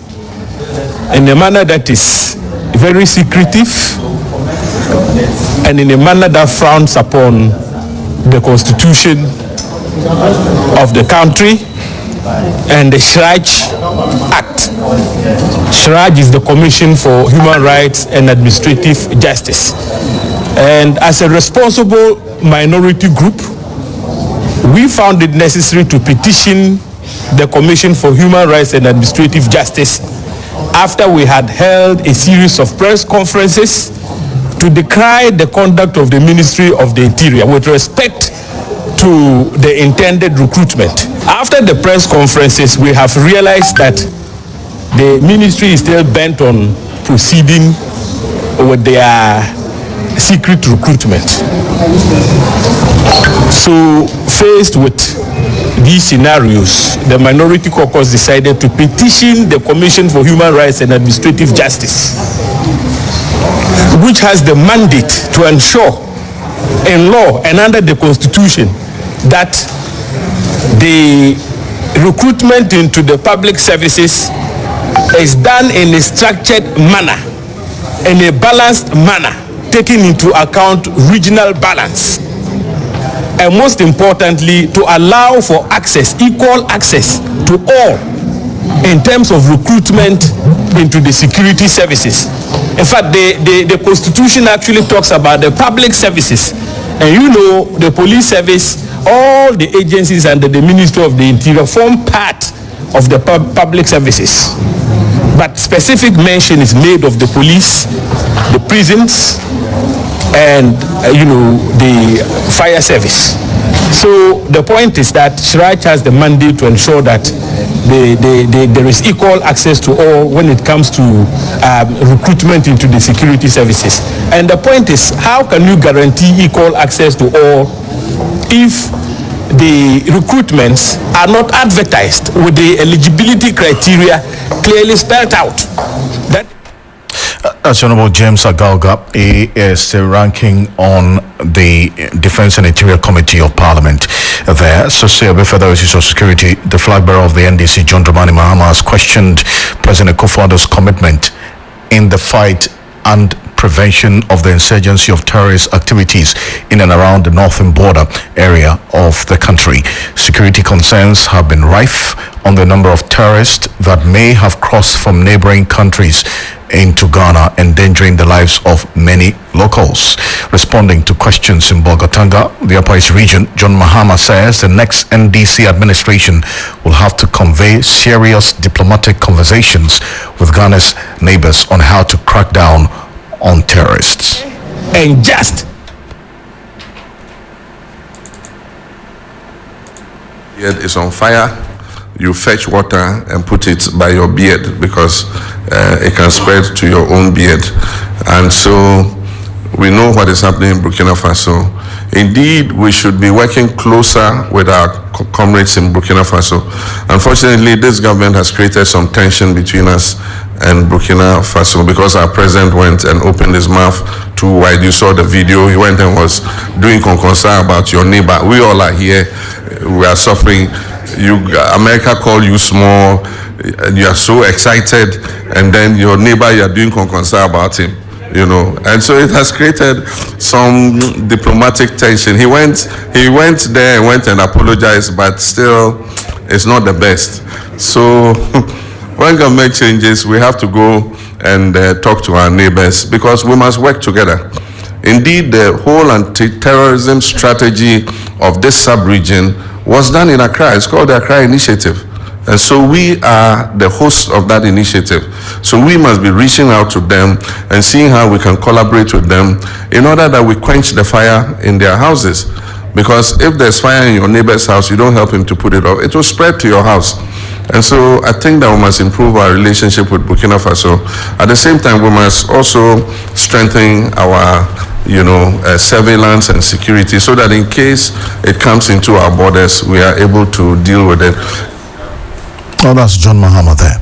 in a manner that is very secretive, and in a manner that frowns upon the Constitution of the country and the Shraj Act. Shraj is the Commission for Human Rights and Administrative Justice. And as a responsible minority group, we found it necessary to petition the Commission for Human Rights and Administrative Justice after we had held a series of press conferences to decry the conduct of the Ministry of the Interior with respect to the intended recruitment. After the press conferences, we have realized that the ministry is still bent on proceeding with their secret recruitment. So, faced with these scenarios, the Minority Caucus decided to petition the Commission for Human Rights and Administrative Justice, which has the mandate to ensure in law and under the Constitution that the recruitment into the public services is done in a structured manner, in a balanced manner, taking into account regional balance, and most importantly, to allow for access, equal access to all in terms of recruitment into the security services. In fact, the Constitution actually talks about the public services, and you know, the police service, all the agencies under the Ministry of the Interior form part of the public services. But specific mention is made of the police, the prisons, and the fire service. So the point is that Shraj has the mandate to ensure that there is equal access to all when it comes to recruitment into the security services. And the point is, how can you guarantee equal access to all if the recruitments are not advertised with the eligibility criteria clearly spelled out? That's Honorable James Agaga. He is the ranking on the Defense and Interior Committee of Parliament there. So, say a bit further issues of security. The flag bearer of the NDC, John Dramani Mahama, has questioned President Akufo-Addo's commitment in the fight and prevention of the insurgency of terrorist activities in and around the northern border area of the country. Security concerns have been rife on the number of terrorists that may have crossed from neighboring countries into Ghana, endangering the lives of many locals. Responding to questions in Bolgatanga, the Upper East region, John Mahama says the next NDC administration will have to convey serious diplomatic conversations with Ghana's neighbors on how to crack down on terrorists. And just beard is on fire, you fetch water and put it by your beard because it can spread to your own beard. And so we know what is happening in Burkina Faso. Indeed, we should be working closer with our comrades in Burkina Faso. Unfortunately, this government has created some tension between us and Burkina Faso because our president went and opened his mouth too wide. You saw the video. He went and was doing concern about your neighbor. We all are here. We are suffering. America call you small. You are so excited, and then your neighbor, you are doing concern about him. And so it has created some diplomatic tension. He went there and went and apologized, but still, it's not the best. So when government changes, we have to go and talk to our neighbors because we must work together. Indeed, the whole anti-terrorism strategy of this sub-region was done in Accra. It's called the Accra Initiative. And so we are the hosts of that initiative. So we must be reaching out to them and seeing how we can collaborate with them in order that we quench the fire in their houses. Because if there's fire in your neighbor's house, you don't help him to put it off, it will spread to your house. And so I think that we must improve our relationship with Burkina Faso. At the same time, we must also strengthen our surveillance and security so that in case it comes into our borders, we are able to deal with it. Oh, that's John Mahama there.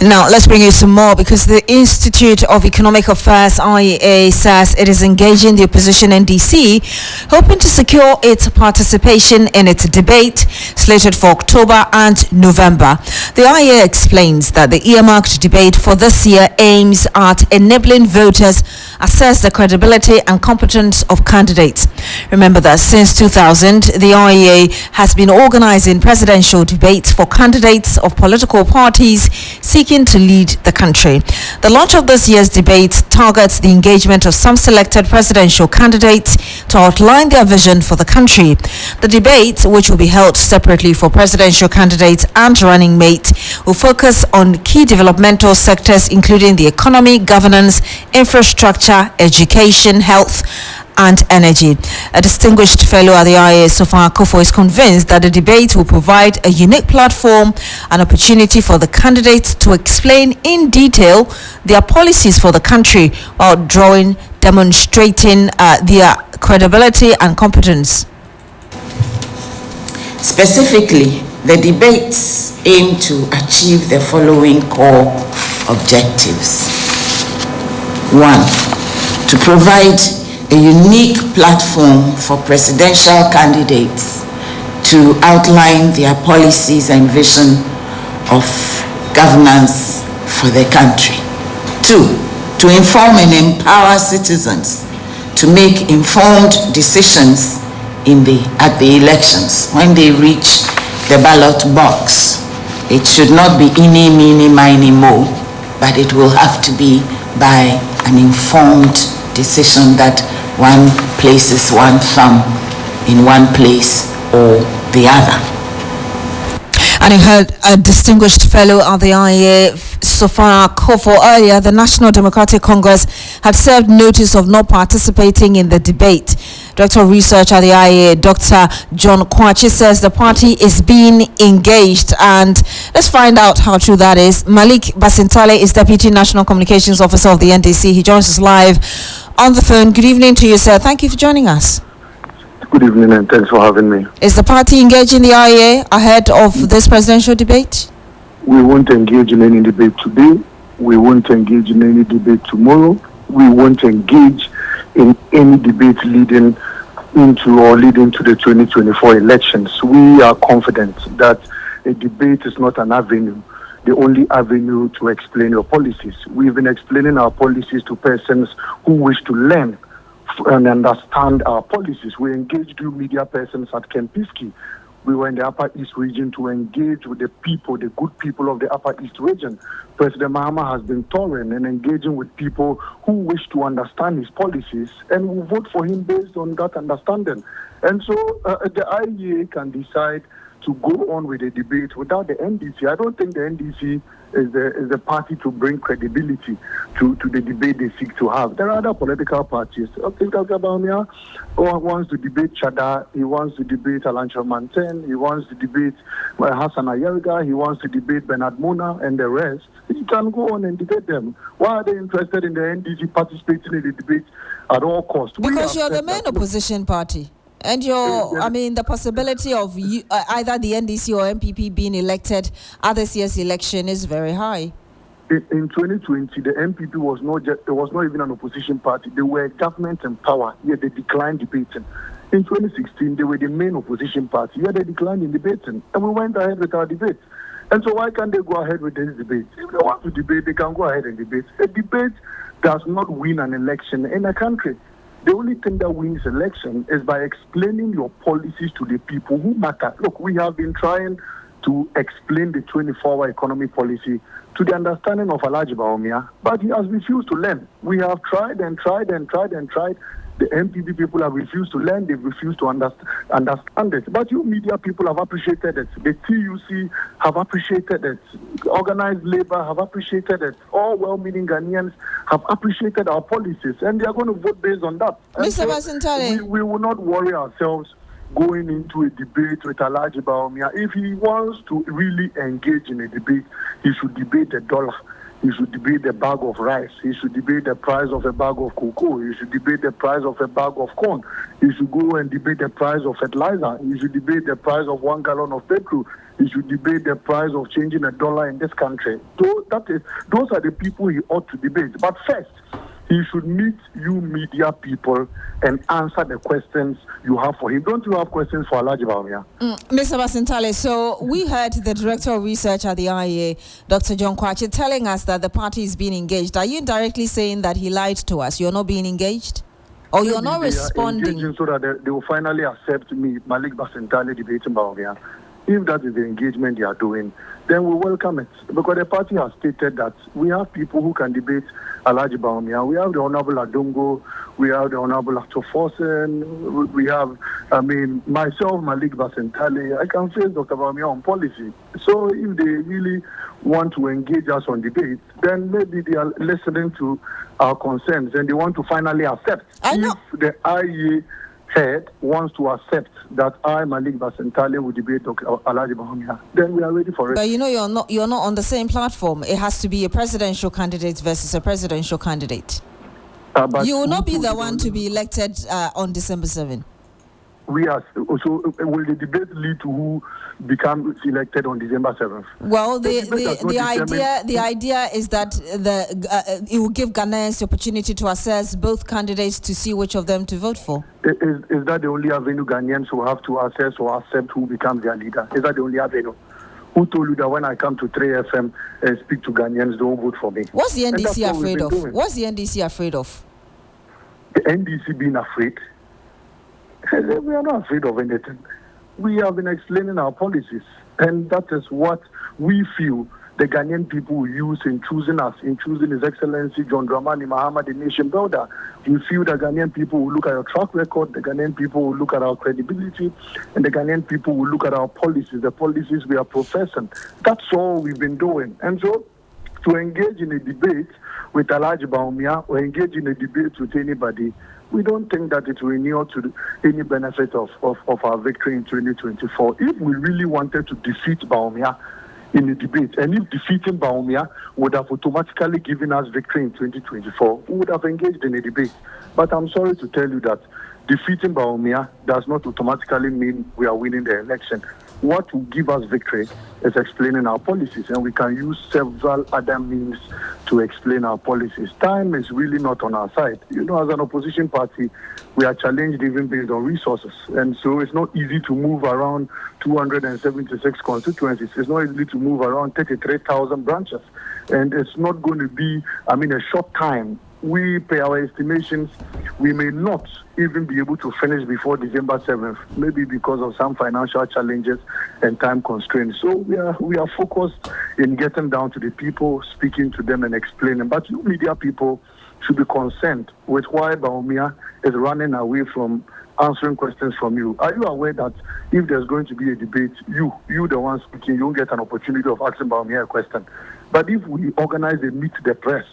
Now, let's bring you some more, because the Institute of Economic Affairs, IEA, says it is engaging the opposition NDC, hoping to secure its participation in its debate slated for October and November. The IEA explains that the earmarked debate for this year aims at enabling voters assess the credibility and competence of candidates. Remember that since 2000, the IEA has been organizing presidential debates for candidates of political parties seeking to lead the country. The launch of this year's debate targets the engagement of some selected presidential candidates to outline their vision for the country. The debate, which will be held separately for presidential candidates and running mate, will focus on key developmental sectors including the economy, governance, infrastructure, education, health, and energy. A distinguished fellow at the IEA, Sofan Akofo, is convinced that the debate will provide a unique platform, an opportunity for the candidates to explain in detail their policies for the country while demonstrating their credibility and competence. Specifically, the debates aim to achieve the following core objectives. 1. To provide a unique platform for presidential candidates to outline their policies and vision of governance for the country. 2, to inform and empower citizens to make informed decisions at the elections. When they reach the ballot box, it should not be eeny, meeny, miny, mo, but it will have to be by an informed decision that one places one thumb in one place or the other. And you heard a distinguished fellow at the IEA, Sofan Akofo, earlier. The National Democratic Congress had served notice of not participating in the debate. Director of Research at the IEA, Dr. John Kwachi, says the party is being engaged. And let's find out how true that is. Malik Basintale is Deputy National Communications Officer of the NDC. He joins us live on the phone. Good evening to you, sir. Thank you for joining us. Good evening, and thanks for having me. Is the party engaging the IEA ahead of this presidential debate? We won't engage in any debate today. We won't engage in any debate tomorrow. We won't engage in any debate leading to the 2024 elections. We are confident that a debate is not an avenue, the only avenue to explain your policies. We've been explaining our policies to persons who wish to learn and understand our policies. We engaged with media persons at Kempiski. We were in the Upper East region to engage with the people, the good people of the Upper East region. President Mahama has been touring and engaging with people who wish to understand his policies and will vote for him based on that understanding. And so the IEA can decide to go on with the debate without the NDC. I don't think the NDC is the party to bring credibility to the debate they seek to have. There are other political parties. I think Bawumia wants to debate Chada, he wants to debate Alancho Manten, he wants to debate Hassan Ayerga, he wants to debate Bernard Mona and the rest. He can go on and debate them. Why are they interested in the NDC participating in the debate at all costs? Because you're the main opposition party. And the possibility of either the NDC or MPP being elected at this year's election is very high. In 2020, the MPP was not even an opposition party. They were government in power, yet they declined debating. In 2016, they were the main opposition party, yet they declined in debating. And we went ahead with our debate. And so why can't they go ahead with this debate? If they want to debate, they can go ahead and debate. A debate does not win an election in a country. The only thing that wins election is by explaining your policies to the people who matter. Look, we have been trying to explain the 24-hour economy policy to the understanding of Alhaji Bawumia, but he has refused to learn. We have tried and tried and tried and tried. The MPP people have refused to learn. They've refused to understand it. But you media people have appreciated it. The TUC have appreciated it. Organized labor have appreciated it. All well-meaning Ghanaians have appreciated our policies, and they are going to vote based on that. Mr. Basintale, we will not worry ourselves going into a debate with Alhaji Bawumia. If he wants to really engage in a debate, he should debate the dollar. He should debate the bag of rice. He should debate the price of a bag of cocoa. He should debate the price of a bag of corn. He should go and debate the price of fertilizer. He should debate the price of 1 gallon of petrol. He should debate the price of changing a dollar in this country. So those are the people he ought to debate. But first, he should meet you media people and answer the questions you have for him. Don't you have questions for Alhaji Bawumia? Mr. Basintale, so we heard the Director of Research at the IEA, Dr. John Kwachi, telling us that the party is being engaged. Are you directly saying that he lied to us? You're not being engaged? Or you're not responding? So that they will finally accept me, Malik Basintale, debating Bawumia. If that is the engagement they are doing, then we welcome it. Because the party has stated that we have people who can debate Alhaji Bawumia. We have the Honorable Adongo, we have the Honorable Atofosen, we have, myself, Malik Basintale. I can face Dr. Bawumia on policy. So if they really want to engage us on debate, then maybe they are listening to our concerns and they want to finally accept. If the IEA head wants to accept that I, Malik Basintale, will debate Dr. Alhaji Bawumia, then we are ready for it. But you're not on the same platform. It has to be a presidential candidate versus a presidential candidate. You will not be the one to be elected on December 7th. So will the debate lead to who becomes elected on December 7th? Well, the idea is that it will give Ghanaians the opportunity to assess both candidates to see which of them to vote for. Is that the only avenue Ghanaians will have to assess or accept who becomes their leader? Is that the only avenue? Who told you that when I come to 3FM and speak to Ghanaians, don't vote for me? What's the NDC afraid of? What's the NDC afraid of? The NDC being afraid? We are not afraid of anything. We have been explaining our policies, and that is what we feel the Ghanaian people will use in choosing us, in choosing His Excellency John Dramani Mahama, the nation builder. We feel the Ghanaian people will look at our track record, the Ghanaian people will look at our credibility, and the Ghanaian people will look at our policies, the policies we are professing. That's all we've been doing. And so, to engage in a debate with Alhaji Bawumia or engage in a debate with anybody, we don't think that it will inure to any benefit of our victory in 2024. If we really wanted to defeat Bawumia in a debate, and if defeating Bawumia would have automatically given us victory in 2024, we would have engaged in a debate. But I'm sorry to tell you that defeating Bawumia does not automatically mean we are winning the election. What will give us victory is explaining our policies, and we can use several other means to explain our policies. Time is really not on our side. As an opposition party, we are challenged even based on resources, and so it's not easy to move around 276 constituencies. It's not easy to move around 33,000 branches, and it's not going to be, a short time. We, per our estimations, we may not even be able to finish before December 7th, maybe because of some financial challenges and time constraints. So we are focused in getting down to the people, speaking to them and explaining. But you media people should be concerned with why Bawumia is running away from answering questions from you. Are you aware that if there's going to be a debate, you the one speaking, you won't get an opportunity of asking Bawumia a question. But if we organize a meet the press,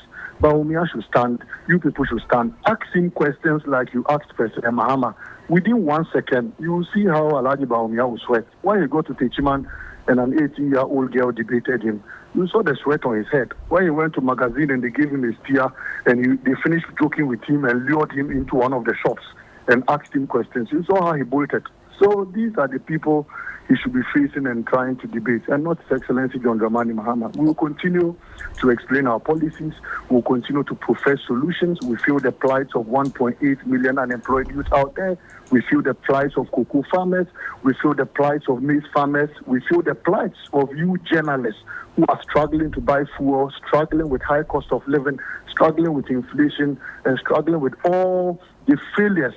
Bawumia should stand, you people should stand, ask him questions like you asked President Mahama. Within 1 second, you will see how Alhaji Bawumia will sweat. When he got to Techiman and an 18-year-old girl debated him, you saw the sweat on his head. When he went to magazine and they gave him a spear and they finished joking with him and lured him into one of the shops and asked him questions, you saw how he bolted. So these are the people he should be facing and trying to debate, and not His Excellency John Dramani Mahama. We will continue to explain our policies. We will continue to profess solutions. We feel the plight of 1.8 million unemployed youth out there. We feel the plight of cocoa farmers. We feel the plight of maize farmers. We feel the plight of you journalists who are struggling to buy fuel, struggling with high cost of living, struggling with inflation, and struggling with all the failures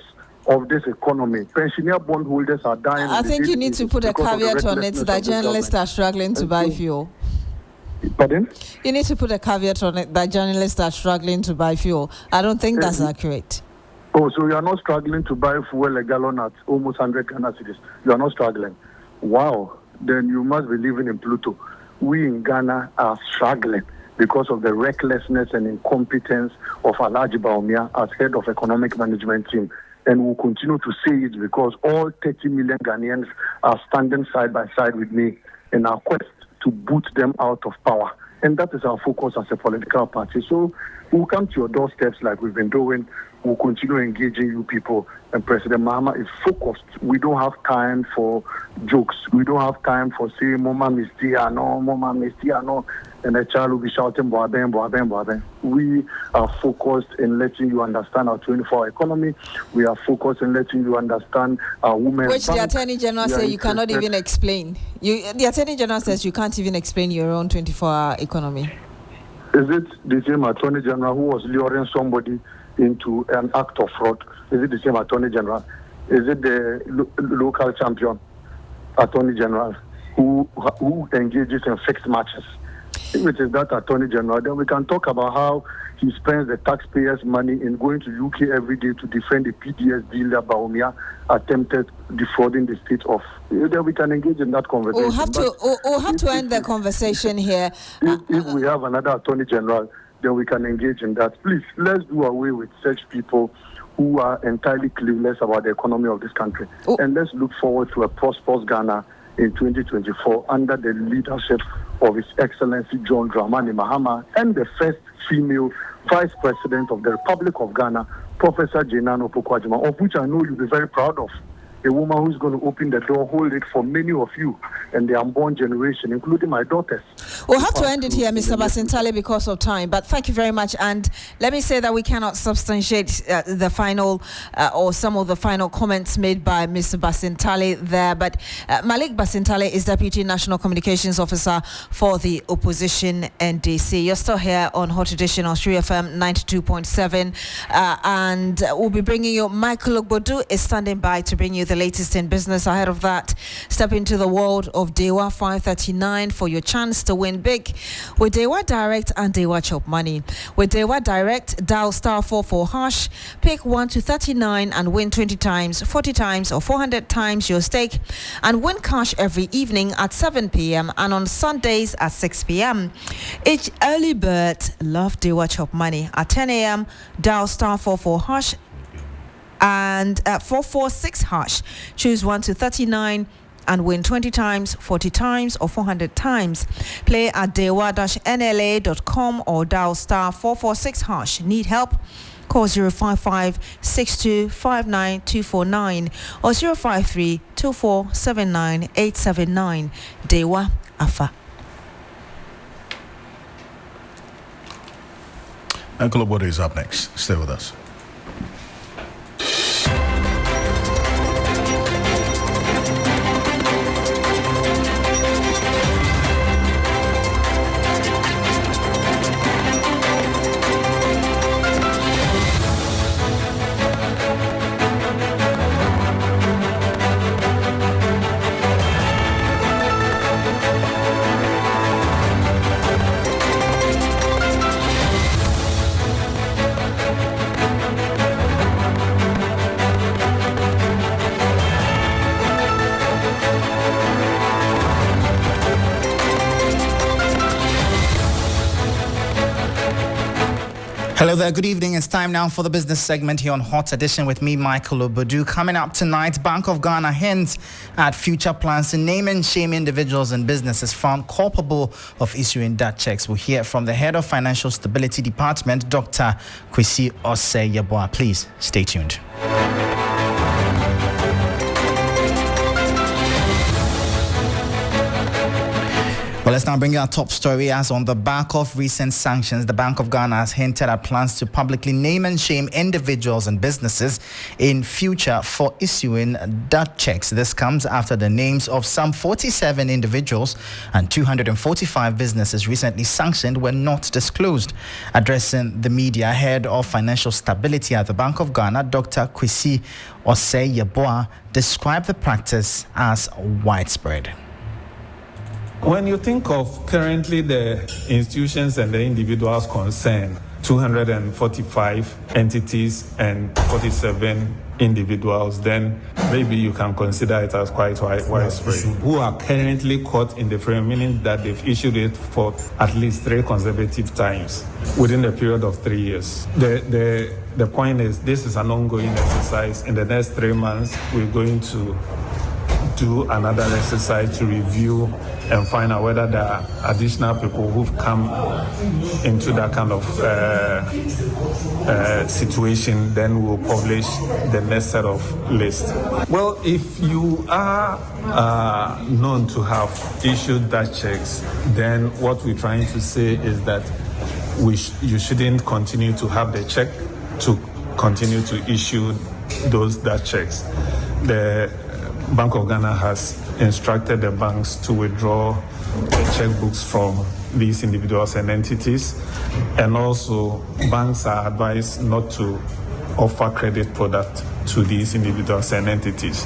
of this economy. Pensioner bondholders are dying. I think you need to put a caveat on it that journalists are struggling to buy fuel. Pardon? You need to put a caveat on it that journalists are struggling to buy fuel. I don't think that's accurate. Oh, so you are not struggling to buy fuel a gallon at almost 100 Ghana cedis. You are not struggling. Wow. Then you must be living in Pluto. We in Ghana are struggling because of the recklessness and incompetence of Alhaji Bawumia as head of economic management team. and will continue to say it because all 30 million Ghanaians are standing side by side with me in our quest to boot them out of power. And that is our focus as a political party. So we'll come to your doorsteps like we've been doing. We'll continue engaging you people. And President Mahama is focused. We don't have time for jokes. We don't have time for saying, Mama Mistia, no, Mama Mistia, no. And the child will be shouting, Boaben, Boaben, Boaben. We are focused in letting you understand our 24-hour economy. We are focused in letting you understand our women. Which the Attorney General says you cannot even explain. The Attorney General says you can't even explain your own 24-hour economy. Is it the same Attorney General who was luring somebody into an act of fraud? Is it the same Attorney General? Is it the local champion Attorney General who engages in fixed matches? If it is that Attorney General, then we can talk about how he spends the taxpayers' money in going to UK every day to defend the PDS dealer Bawumia attempted defrauding the state of. Then we can engage in that conversation. We'll have to end the conversation here. If we have another Attorney General, then we can engage in that. Please, let's do away with such people who are entirely clueless about the economy of this country. And let's look forward to a prosperous Ghana in 2024 under the leadership of His Excellency John Dramani Mahama and the first female Vice President of the Republic of Ghana, Professor Jenano Pokwajima, of which I know you'll be very proud of. A woman who's going to open the door, hold it for many of you and the unborn generation, including my daughters. We'll have to end it here, Mr. Basintale, because of time. But thank you very much. And let me say that we cannot substantiate the final or some of the final comments made by Mr. Basintale there. But Malik Basintale is Deputy National Communications Officer for the opposition NDC. You're still here on Hot Edition on 3FM 92.7. And we'll be bringing you, Michael Ogbodu is standing by to bring you the latest in business. Ahead of that, step into the world of Dewa 539 for your chance to win big with Dewa Direct and Dewa Chop Money. With Dewa Direct, dial *44#, pick 1 to 39 and win 20 times, 40 times or 400 times your stake and win cash every evening at 7 p.m. and on Sundays at 6 p.m. Each early bird love Dewa Chop Money. At 10 a.m., dial *44# and 446#. Choose 1 to 39 and win 20 times, 40 times or 400 times. Play at dewa-nla.com or dial *446#. Need help? Call 055-6259-249 or 053-2479-879. Dewa Afa. Uncle Obode is up next. Stay with us. Hello there, good evening. It's time now for the business segment here on Hot Edition with me, Michael Ogbodu. Coming up tonight, Bank of Ghana hints at future plans to name and shame individuals and businesses found culpable of issuing debt checks. We'll hear from the head of Financial Stability Department, Dr. Kwesi Osei-Yeboah. Please stay tuned. Well, let's now bring you our top story. As on the back of recent sanctions, the Bank of Ghana has hinted at plans to publicly name and shame individuals and businesses in future for issuing debt checks. This comes after the names of some 47 individuals and 245 businesses recently sanctioned were not disclosed. Addressing the media, head of financial stability at the Bank of Ghana, Dr. Kwesi Osei-Yeboah, described the practice as widespread. When you think of currently the institutions and the individuals concerned, 245 entities and 47 individuals, then maybe you can consider it as quite widespread. Who are currently caught in the frame, meaning that they've issued it for at least 3 consecutive times within a period of 3 years. The point is, this is an ongoing exercise. In the next 3 months, we're going to do another exercise to review and find out whether there are additional people who've come into that kind of situation. Then we'll publish the next set of lists. Well, if you are known to have issued that checks, then what we're trying to say is that you shouldn't continue to have the check to continue to issue that checks. The Bank of Ghana has instructed the banks to withdraw the checkbooks from these individuals and entities, and also banks are advised not to offer credit product to these individuals and entities.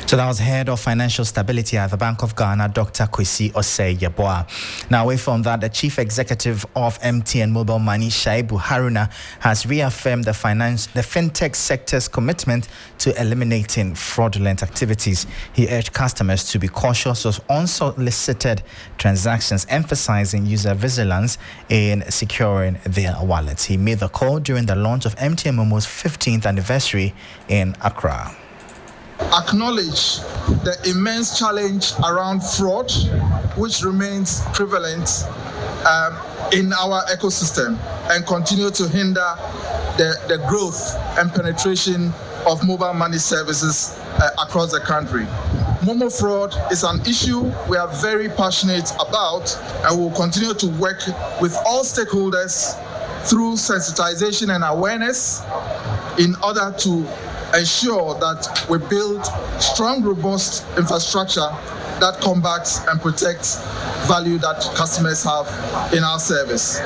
So that was Head of Financial Stability at the Bank of Ghana, Dr. Kwesi Osei-Yeboah. Now, away from that, the Chief Executive of MTN Mobile Money, Shaibu Haruna, has reaffirmed the fintech sector's commitment to eliminating fraudulent activities. He urged customers to be cautious of unsolicited transactions, emphasizing user vigilance in securing their wallets. He made the call during the launch of MTN Momo's 15th anniversary in Accra. Acknowledge the immense challenge around fraud, which remains prevalent in our ecosystem and continue to hinder the growth and penetration of mobile money services across the country. Momo fraud is an issue we are very passionate about, and will continue to work with all stakeholders through sensitization and awareness in order to ensure that we build strong, robust infrastructure that combats and protects value that customers have in our service.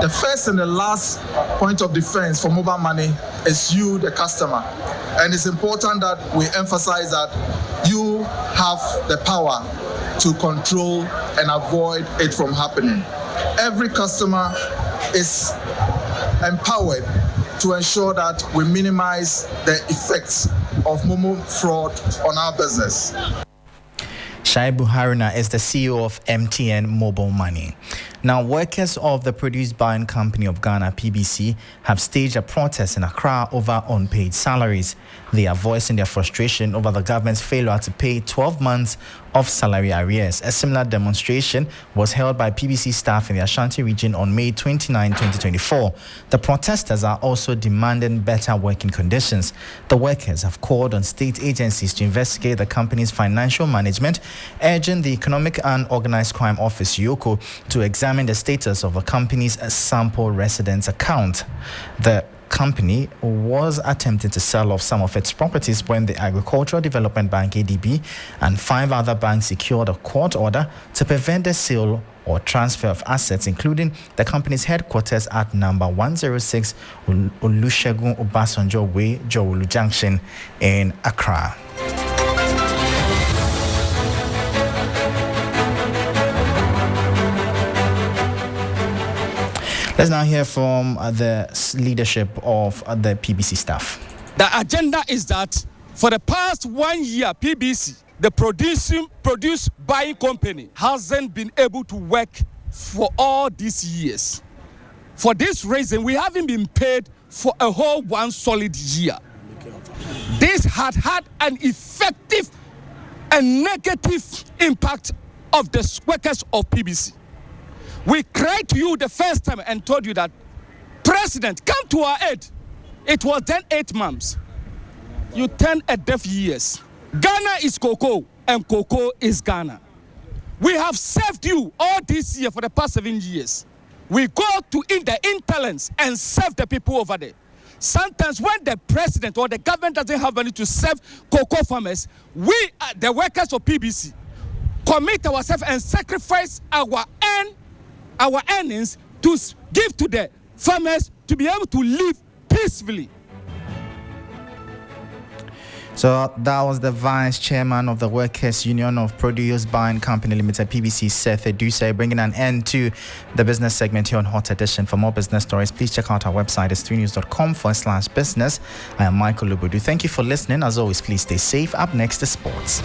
The first and the last point of defense for mobile money is you, the customer. And it's important that we emphasize that you have the power to control and avoid it from happening. Every customer is empowered to ensure that we minimize the effects of Momo fraud on our business. Shaibu Haruna is the CEO of MTN Mobile Money. Now, workers of the Produce Buying Company of Ghana, PBC, have staged a protest in Accra over unpaid salaries. They are voicing their frustration over the government's failure to pay 12 months of salary arrears. A similar demonstration was held by PBC staff in the Ashanti region on May 29, 2024. The protesters are also demanding better working conditions. The workers have called on state agencies to investigate the company's financial management, urging the Economic and Organized Crime Office, YOCO, to examine the status of the company's sample residence account. The company was attempting to sell off some of its properties when the Agricultural Development Bank, ADB, and 5 other banks secured a court order to prevent the sale or transfer of assets, including the company's headquarters at number 106 Olusegun Obasanjo Way, Jowolu Junction in Accra. Let's now hear from the leadership of the PBC staff. The agenda is that for the past 1 year, PBC, the produce buying company, hasn't been able to work for all these years. For this reason, we haven't been paid for a whole 1 solid year. This had an effective and negative impact of the workers of PBC. We cried to you the first time and told you that, President, come to our aid. It was then 8 months. You turned a deaf ears. Ghana is cocoa and cocoa is Ghana. We have served you all this year for the past 7 years. We go to the hinterlands and serve the people over there. Sometimes when the president or the government doesn't have money to serve cocoa farmers, we, the workers of PBC, commit ourselves and sacrifice our earnings to give to the farmers to be able to live peacefully. So that was the Vice Chairman of the Workers' Union of Produce Buying Company Limited, PBC, Seth Edusei, bringing an end to the business segment here on Hot Edition. For more business stories, please check out our website, s3news.com/business. I am Michael Lubudu. Thank you for listening. As always, please stay safe. Up next is sports.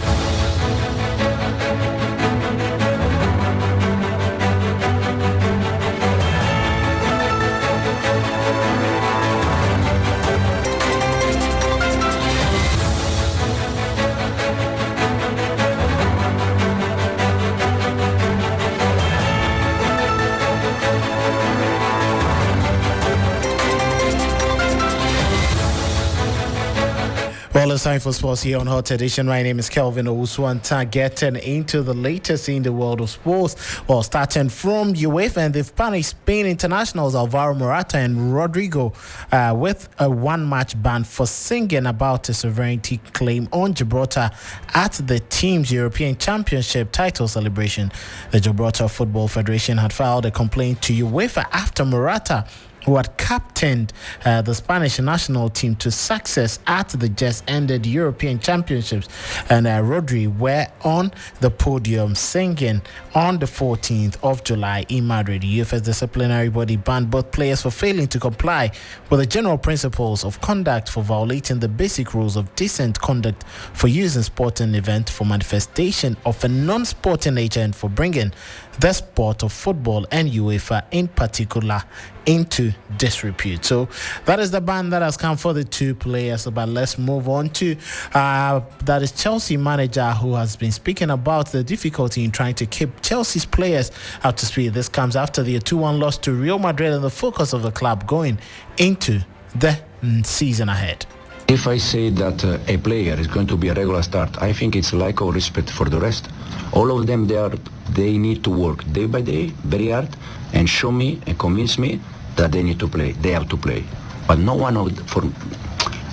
Well, it's time for sports here on Hot Edition. My name is Kelvin Owusu-Antah. Getting into the latest in the world of sports. Well, starting from UEFA and the Spanish Spain internationals Alvaro Morata and Rodrigo with a one-match ban for singing about a sovereignty claim on Gibraltar at the team's European Championship title celebration. The Gibraltar Football Federation had filed a complaint to UEFA after Morata, who had captained the Spanish national team to success at the just-ended European Championships, and Rodri were on the podium singing on the 14th of July in Madrid. UEFA's disciplinary body banned both players for failing to comply with the general principles of conduct, for violating the basic rules of decent conduct, for using sporting event for manifestation of a non-sporting nature, and for bringing the sport of football and UEFA in particular into disrepute. So that is the ban that has come for the two players. But let's move on to that is Chelsea manager, who has been speaking about the difficulty in trying to keep Chelsea's players up to speed. This comes after the 2-1 loss to Real Madrid and the focus of the club going into the season ahead. If I say that a player is going to be a regular start, I think it's lack of respect for the rest. All of them, they need to work day by day, very hard, and show me and convince me that they need to play. They have to play. But no one of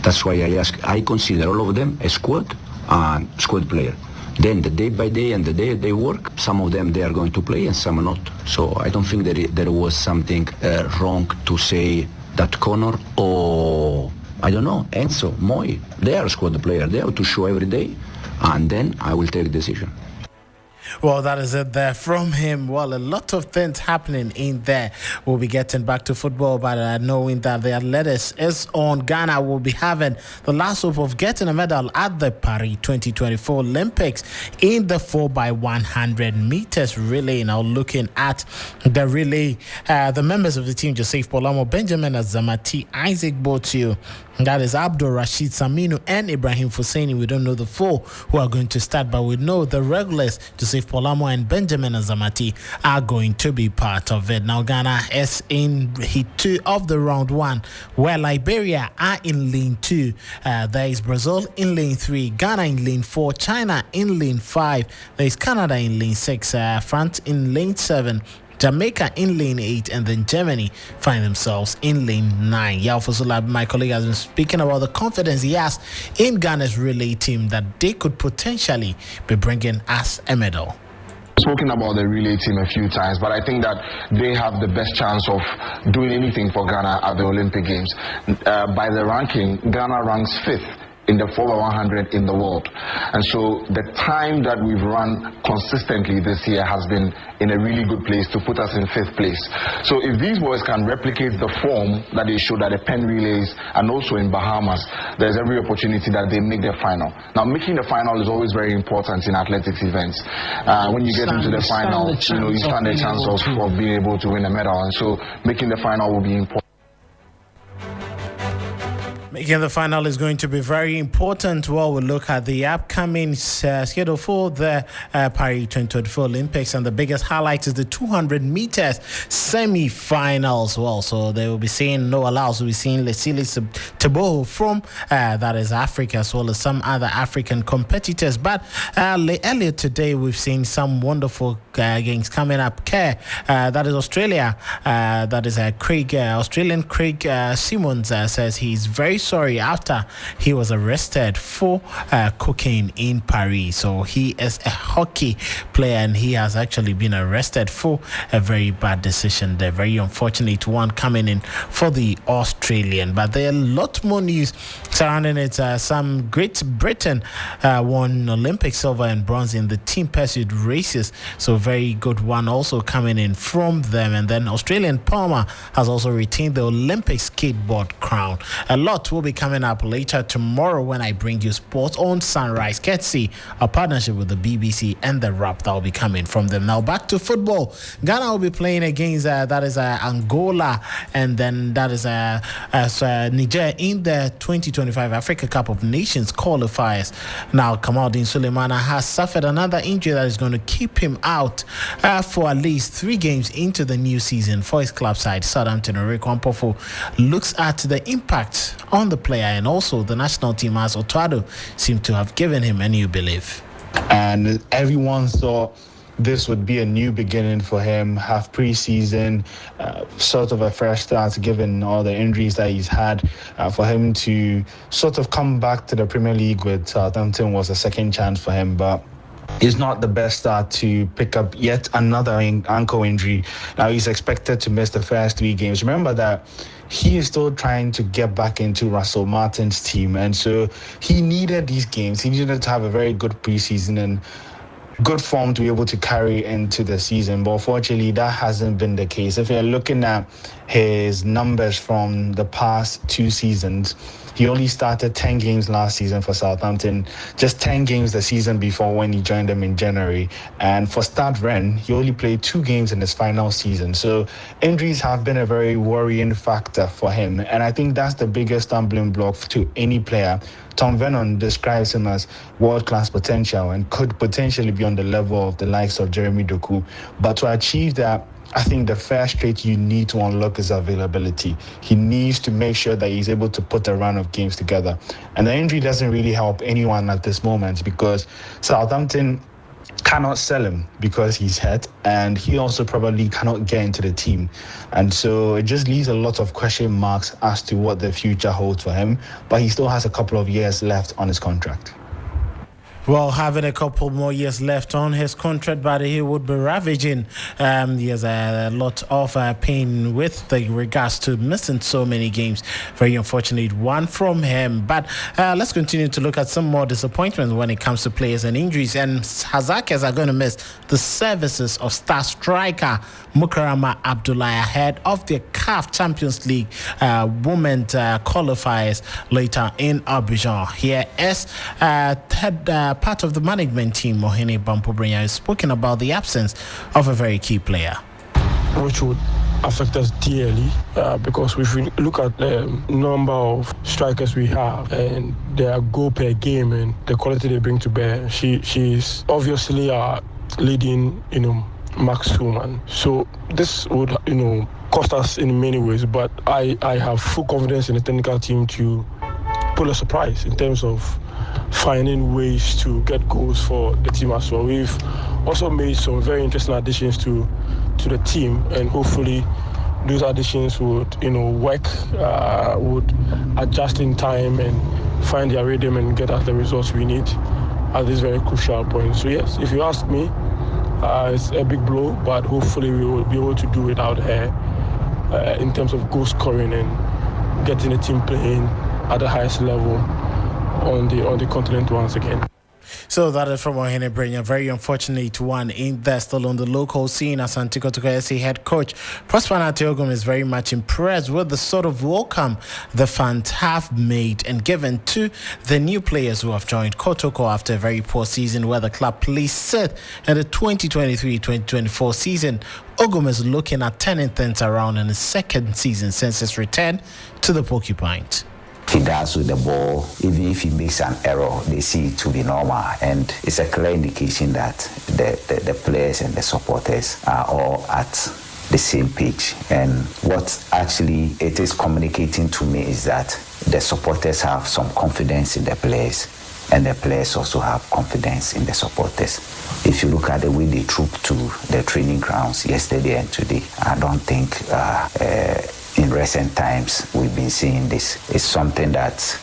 that's why I consider all of them a squad player. Then the day by day and the day they work, some of them they are going to play and some are not. So I don't think that there was something wrong to say that Connor or I don't know, Enzo, Moy, they are a squad player. They have to show every day, and then I will take a decision. Well, that is it there from him. Well, a lot of things happening in there. We'll be getting back to football, but knowing that the athletics is on. Ghana will be having the last hope of getting a medal at the Paris 2024 Olympics in the 4x100 meters relay. Now looking at the relay, the members of the team: Joseph Polamo, Benjamin Azamati, Isaac Botiu, that is Abdul Rashid Saminu and Ibrahim Fuseni. We don't know the four who are going to start, but we know the regulars, Joseph Polamo and Benjamin Azamati, are going to be part of it. Now Ghana is in heat 2 of the round 1, where Liberia are in lane 2. There is Brazil in lane 3, Ghana in lane 4, China in lane 5. There is Canada in lane 6, France in lane 7. Jamaica in lane 8, and then Germany find themselves in lane 9. Yalfosula, my colleague, has been speaking about the confidence he has in Ghana's relay team that they could potentially be bringing us a medal. Spoken about the relay team a few times, but I think that they have the best chance of doing anything for Ghana at the Olympic Games. By the ranking, Ghana ranks 5th in the 4x100 in the world, and so the time that we've run consistently this year has been in a really good place to put us in 5th place. So if these boys can replicate the form that they showed at the Penn Relays and also in Bahamas, there's every opportunity that they make the final. Now, making the final is always very important in athletics events. When you get into the final, you stand a chance of being able to win a medal, and so making the final will be important. Making the final is going to be very important. Well, we'll look at the upcoming schedule for the Paris 2024 Olympics, and the biggest highlight is the 200 meters semi-finals. Well, so they will be seeing Noah Laos, will be seeing Lesili Teboho from that is Africa, as well as some other African competitors. But earlier today, we've seen some wonderful games coming up. That is Australia. That is Australian Craig Simmons says he's very sorry after he was arrested for cocaine in Paris. So he is a hockey player and he has actually been arrested for a very bad decision. The very unfortunate one coming in for the Australian. But there are a lot more news surrounding it. Some Great Britain won Olympic silver and bronze in the team pursuit races. So very good one also coming in from them. And then Australian Palmer has also retained the Olympic skateboard crown. A lot will be coming up later tomorrow when I bring you sports on Sunrise, courtesy a partnership with the BBC and the rap that will be coming from them. Now back to football. Ghana will be playing against Angola, and then that is Niger in the 2025 Africa Cup of Nations qualifiers. Now Kamaldeen Sulemana has suffered another injury that is going to keep him out for at least 3 games into the new season for his club side. Southampton Oreko Ampofo looks at the impact on the player, and also the national team as Otuado seem to have given him a new belief. And everyone thought this would be a new beginning for him, half pre-season, sort of a fresh start given all the injuries that he's had. For him to sort of come back to the Premier League with Southampton was a second chance for him, but it's not the best start to pick up yet another ankle injury. Now he's expected to miss the first 3 games. Remember that he is still trying to get back into Russell Martin's team, and so he needed these games. He needed to have a very good preseason and good form to be able to carry into the season, but unfortunately that hasn't been the case. If you're looking at his numbers from the past 2 seasons, he only started 10 games last season for Southampton, just 10 games the season before when he joined them in January. And for Stade Rennes, he only played 2 games in his final season. So injuries have been a very worrying factor for him. And I think that's the biggest stumbling block to any player. Tom Vernon describes him as world-class potential and could potentially be on the level of the likes of Jeremy Doku. But to achieve that, I think the first trait you need to unlock is availability. He needs to make sure that he's able to put a run of games together. And the injury doesn't really help anyone at this moment because Southampton cannot sell him because he's hurt, and he also probably cannot get into the team. And so it just leaves a lot of question marks as to what the future holds for him, but he still has a couple of years left on his contract. Well, having a couple more years left on his contract, but he would be ravaging. He has a lot of pain with regards to missing so many games. Very unfortunate one from him. But let's continue to look at some more disappointments when it comes to players and injuries. And Hazakis are going to miss the services of star striker Mukarama Abdullahi ahead of the CAF Champions League women qualifiers later in Abidjan. Here is part of the management team, Mohene Bampobrenya, has spoken about the absence of a very key player, which would affect us dearly because if we look at the number of strikers we have and their goal per game and the quality they bring to bear, she's obviously our leading, markswoman. So this would, cost us in many ways, but I have full confidence in the technical team to pull a surprise in terms of finding ways to get goals for the team as well. We've also made some very interesting additions to the team, and hopefully those additions would work, would adjust in time and find their rhythm and get us the results we need at this very crucial point. So yes, if you ask me, it's a big blow, but hopefully we will be able to do without her in terms of goal scoring and getting the team playing at the highest level on the continent once again. So that is from Mohene Bampobrenya. Very unfortunate one in there, still on the local scene as Asante Kotoko SC head coach Prosper Natiogum is very much impressed with the sort of welcome the fans have made and given to the new players who have joined Kotoko after a very poor season where the club placed 6th in the 2023-2024 season. Ogum is looking at turning things around in his 2nd season since his return to the Porcupines. He does with the ball. Even if he makes an error, they see it to be normal, and it's a clear indication that the players and the supporters are all at the same page. And what actually it is communicating to me is that the supporters have some confidence in the players, and the players also have confidence in the supporters. If you look at the way they trooped to the training grounds yesterday and today, I don't think in recent times we've been seeing this. It's something that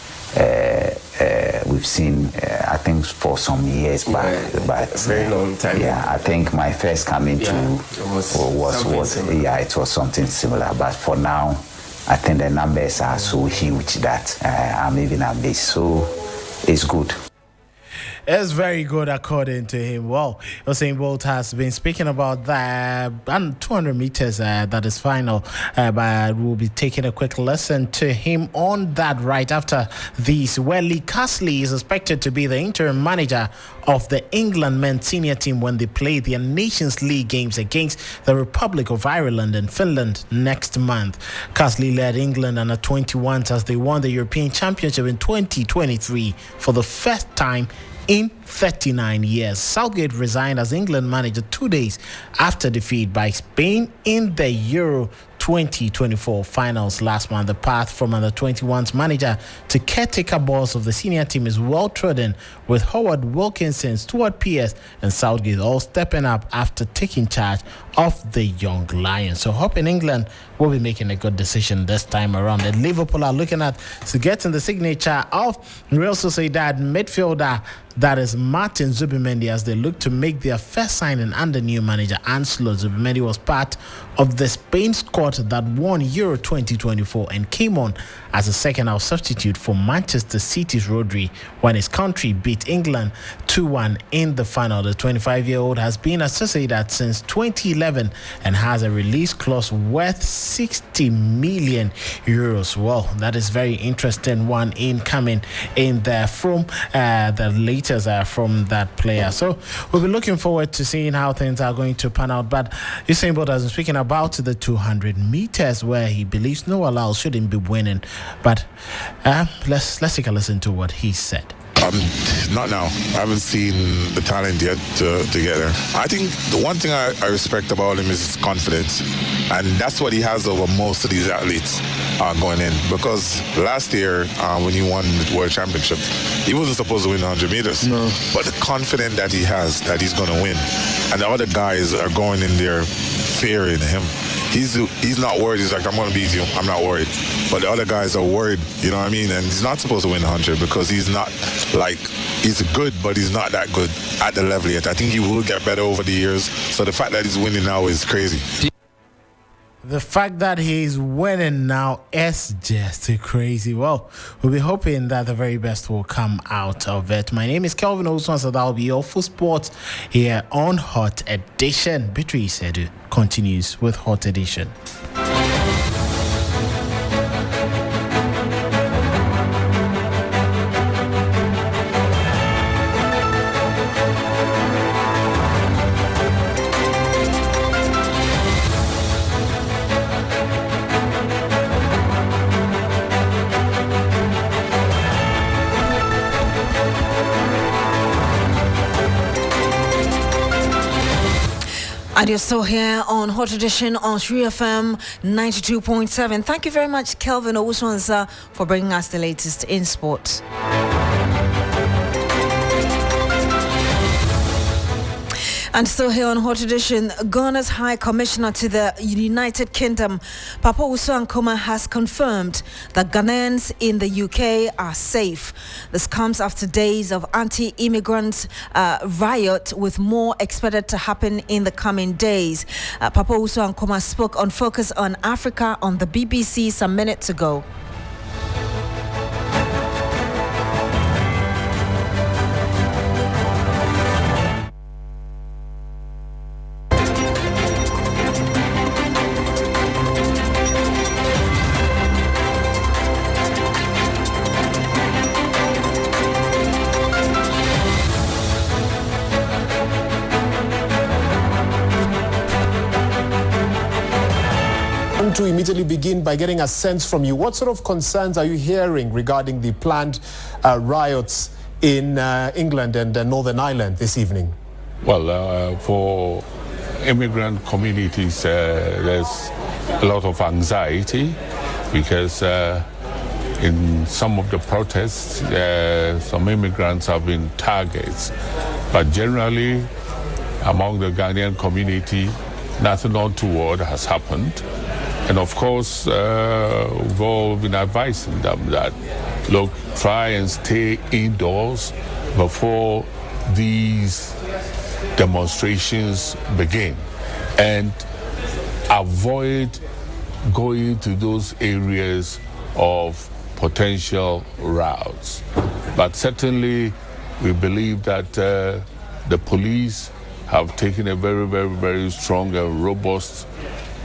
we've seen, I think, for some years back. But a very long time. Yeah, I think my first coming to it was something similar. But for now, I think the numbers are so huge that I'm even amazed. So it's good. It's very good, according to him. Well, Usain Bolt has been speaking about that and 200 meters that is final, but we'll be taking a quick listen to him on that right after this, where Lee Casley is expected to be the interim manager of the England men's senior team when they play their Nations League games against the Republic of Ireland and Finland next month. Casley led England under 21s as they won the European Championship in 2023 for the first time in 39 years. Southgate resigned as England manager 2 days after defeat by Spain in the Euro 2024 finals last month. The path from under 21's manager to caretaker boss of the senior team is well trodden, with Howard Wilkinson, Stuart Pearce and Southgate all stepping up after taking charge of the young Lions. So hoping England will be making a good decision this time around. And Liverpool are looking at to getting the signature of Real Sociedad midfielder that is Martin Zubimendi as they look to make their first signing under new manager Anslo. Zubimendi was part of the Spain squad that won Euro 2024 and came on as a second-half substitute for Manchester City's Rodri when his country beat England 2-1 in the final. The 25-year-old has been associated since 2011 and has a release clause worth 60 million euros. Well, that is very interesting one incoming in there from the latest from that player. So we'll be looking forward to seeing how things are going to pan out. But Usain Bolt has been speaking about the 200 meters where he believes Noah Lyle shouldn't be winning. But let's take a listen to what he said. Not now. I haven't seen the talent yet to get there. I think the one thing I respect about him is his confidence. And that's what he has over most of these athletes going in. Because last year, when he won the World Championship, he wasn't supposed to win 100 meters. No. But the confidence that he has, that he's going to win. And the other guys are going in there fearing him. He's not worried. He's like, I'm going to beat you. I'm not worried. But the other guys are worried, you know what I mean? And he's not supposed to win 100 because he's not he's good, but he's not that good at the level yet. I think he will get better over the years. So the fact that he's winning now is crazy. The fact that he's winning now is just crazy. Well, we'll be hoping that the very best will come out of it. My name is Kelvin Olson, so that will be all for sports here on Hot Edition. Beatrice Edu continues with Hot Edition. And you're still here on Hot Edition on 3FM 92.7. Thank you very much, Kelvin Owusu, for bringing us the latest in sports. And still here on Hot Edition, Ghana's High Commissioner to the United Kingdom, Papa Usu Ankoma, has confirmed that Ghanaians in the UK are safe. This comes after days of anti-immigrant riot, with more expected to happen in the coming days. Papa Usu Ankoma spoke on Focus on Africa on the BBC some minutes ago. To immediately begin by getting a sense from you, what sort of concerns are you hearing regarding the planned riots in England and Northern Ireland this evening? Well, for immigrant communities, there's a lot of anxiety because in some of the protests, some immigrants have been targets. But generally, among the Ghanaian community, nothing untoward has happened. And of course, we've all been advising them that, look, try and stay indoors before these demonstrations begin, and avoid going to those areas of potential routes. But certainly, we believe that the police have taken a very, very, very strong and robust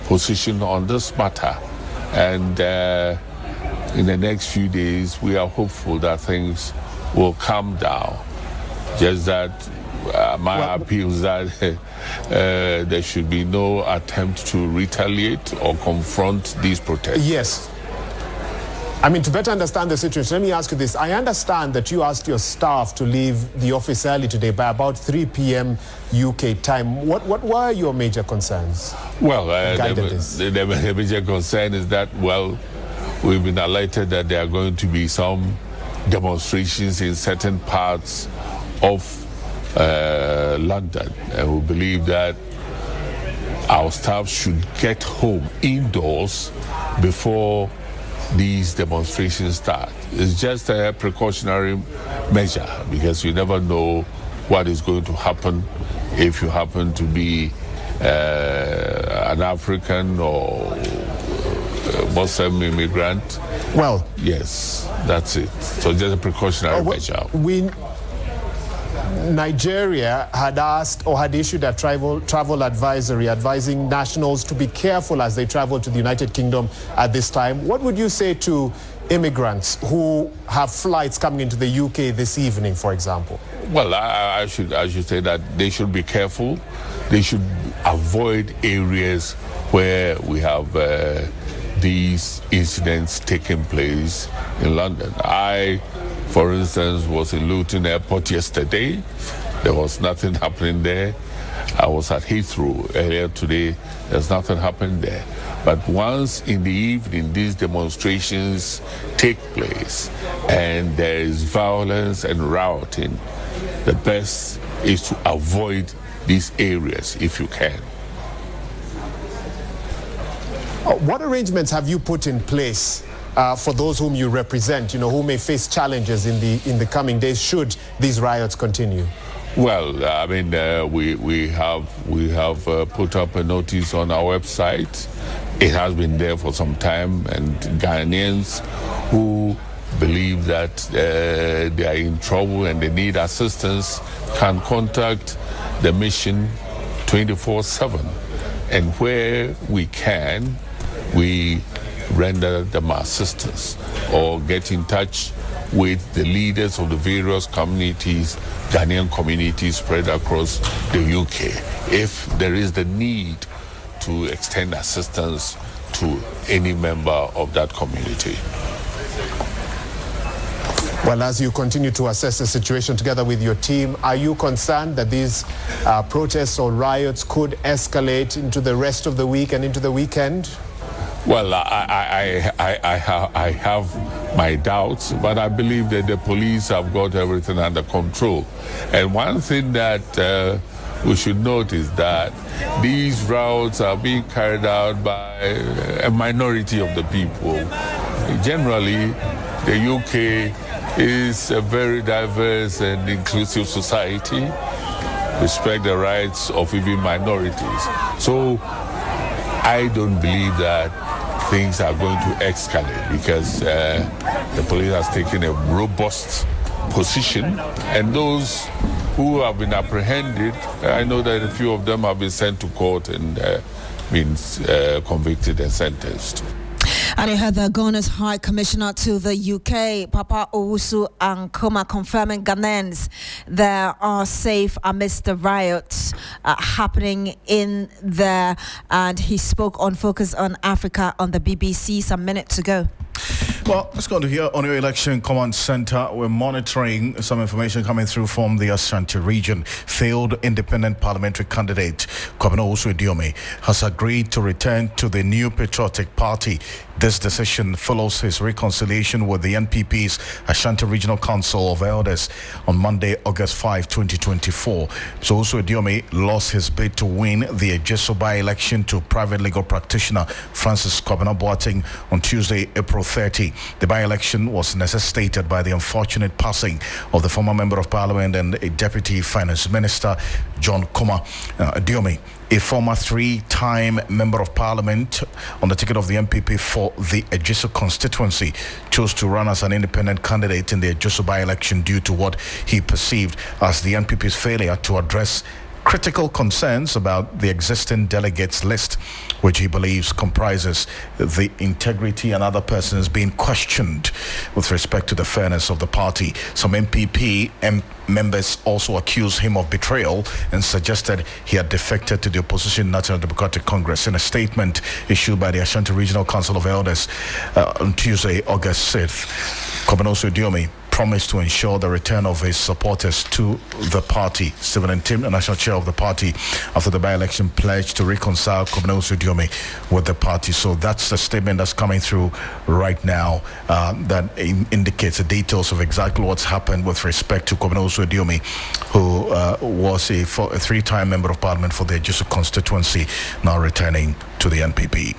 position on this matter. And in the next few days, we are hopeful that things will calm down. Just that my appeal is that there should be no attempt to retaliate or confront these protests. Yes. I mean, to better understand the situation, let me ask you this. I understand that you asked your staff to leave the office early today by about 3 p.m. UK time. What were your major concerns? Well, the major concern is that, well, we've been alerted that there are going to be some demonstrations in certain parts of London. And we believe that our staff should get home indoors before these demonstrations start. It's just a precautionary measure because you never know what is going to happen if you happen to be an African or Muslim immigrant. Well, yes, that's it. So just a precautionary measure. Nigeria had asked or had issued a travel advisory advising nationals to be careful as they travel to the United Kingdom at this time. What would you say to immigrants who have flights coming into the UK this evening, for example? Well, I should say that they should be careful. They should avoid areas where we have these incidents taking place in London. I, for instance, was in Luton Airport yesterday. There was nothing happening there. I was at Heathrow earlier today. There's nothing happening there. But once in the evening, these demonstrations take place and there is violence and rioting, the best is to avoid these areas if you can. What arrangements have you put in place for those whom you represent, who may face challenges in the coming days should these riots continue? Well, I mean, we have put up a notice on our website. It has been there for some time, and Ghanaians who believe that they are in trouble and they need assistance can contact the mission 24/7, and where we can, we render them assistance or get in touch with the leaders of the various communities, Ghanaian communities spread across the UK, if there is the need to extend assistance to any member of that community. Well, as you continue to assess the situation together with your team, are you concerned that these protests or riots could escalate into the rest of the week and into the weekend? Well, I have my doubts, but I believe that the police have got everything under control. And one thing that we should note is that these routes are being carried out by a minority of the people. Generally, the UK is a very diverse and inclusive society, respect the rights of even minorities. So I don't believe that things are going to escalate because the police has taken a robust position, and those who have been apprehended, I know that a few of them have been sent to court and been convicted and sentenced. And you heard the Ghana's High Commissioner to the UK, Papa Owusu Ankoma, confirming Ghanaians there are safe amidst the riots happening in there. And he spoke on Focus on Africa on the BBC some minutes ago. Well, let's go to here on your election command center. We're monitoring some information coming through from the Ashanti region. Failed independent parliamentary candidate Kwabena Osu-Ediome has agreed to return to the New Patriotic Party. This decision follows his reconciliation with the NPP's Ashanti Regional Council of Elders on Monday, August 5, 2024. So Osu-Ediome lost his bid to win the Ejiso by-election to private legal practitioner Francis Kwabena Boateng on Tuesday, April 30. The by-election was necessitated by the unfortunate passing of the former Member of Parliament and a Deputy Finance Minister, John Kuma. Ediome, a former three-time Member of Parliament on the ticket of the NPP for the Ejiso constituency, chose to run as an independent candidate in the Ejiso by-election due to what he perceived as the NPP's failure to address critical concerns about the existing delegates list, which he believes comprises the integrity and other persons being questioned with respect to the fairness of the party. Some NPP members also accused him of betrayal and suggested he had defected to the opposition National Democratic Congress. In a statement issued by the Ashanti Regional Council of Elders on Tuesday, August 6th, Kwabena Osu-Ediome promised to ensure the return of his supporters to the party. Stephen Tim, the national chair of the party, after the by-election, pledged to reconcile Kwabena Osu-Ediome with the party. So that's the statement that's coming through right now that indicates the details of exactly what's happened with respect to Kwabena Osu-Ediome, who was a three-time Member of Parliament for the Ejiso constituency, now returning to the NPP.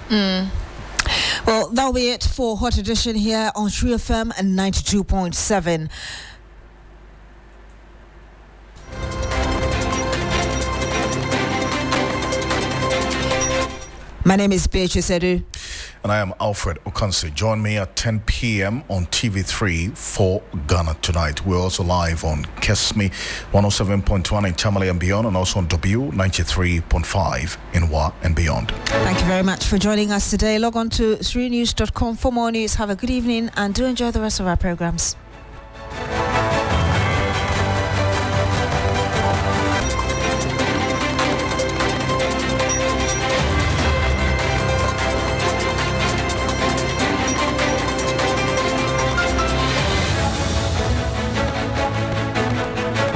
Well, that'll be it for Hot Edition here on True FM and 92.7. My name is Beatrice. And I am Alfred Ocansey. Join me at 10 p.m. on TV3 for Ghana Tonight. We're also live on Kesme 107.1 in Tamale and beyond, and also on W 93.5 in Wa and beyond. Thank you very much for joining us today. Log on to 3news.com for more news. Have a good evening and do enjoy the rest of our programs.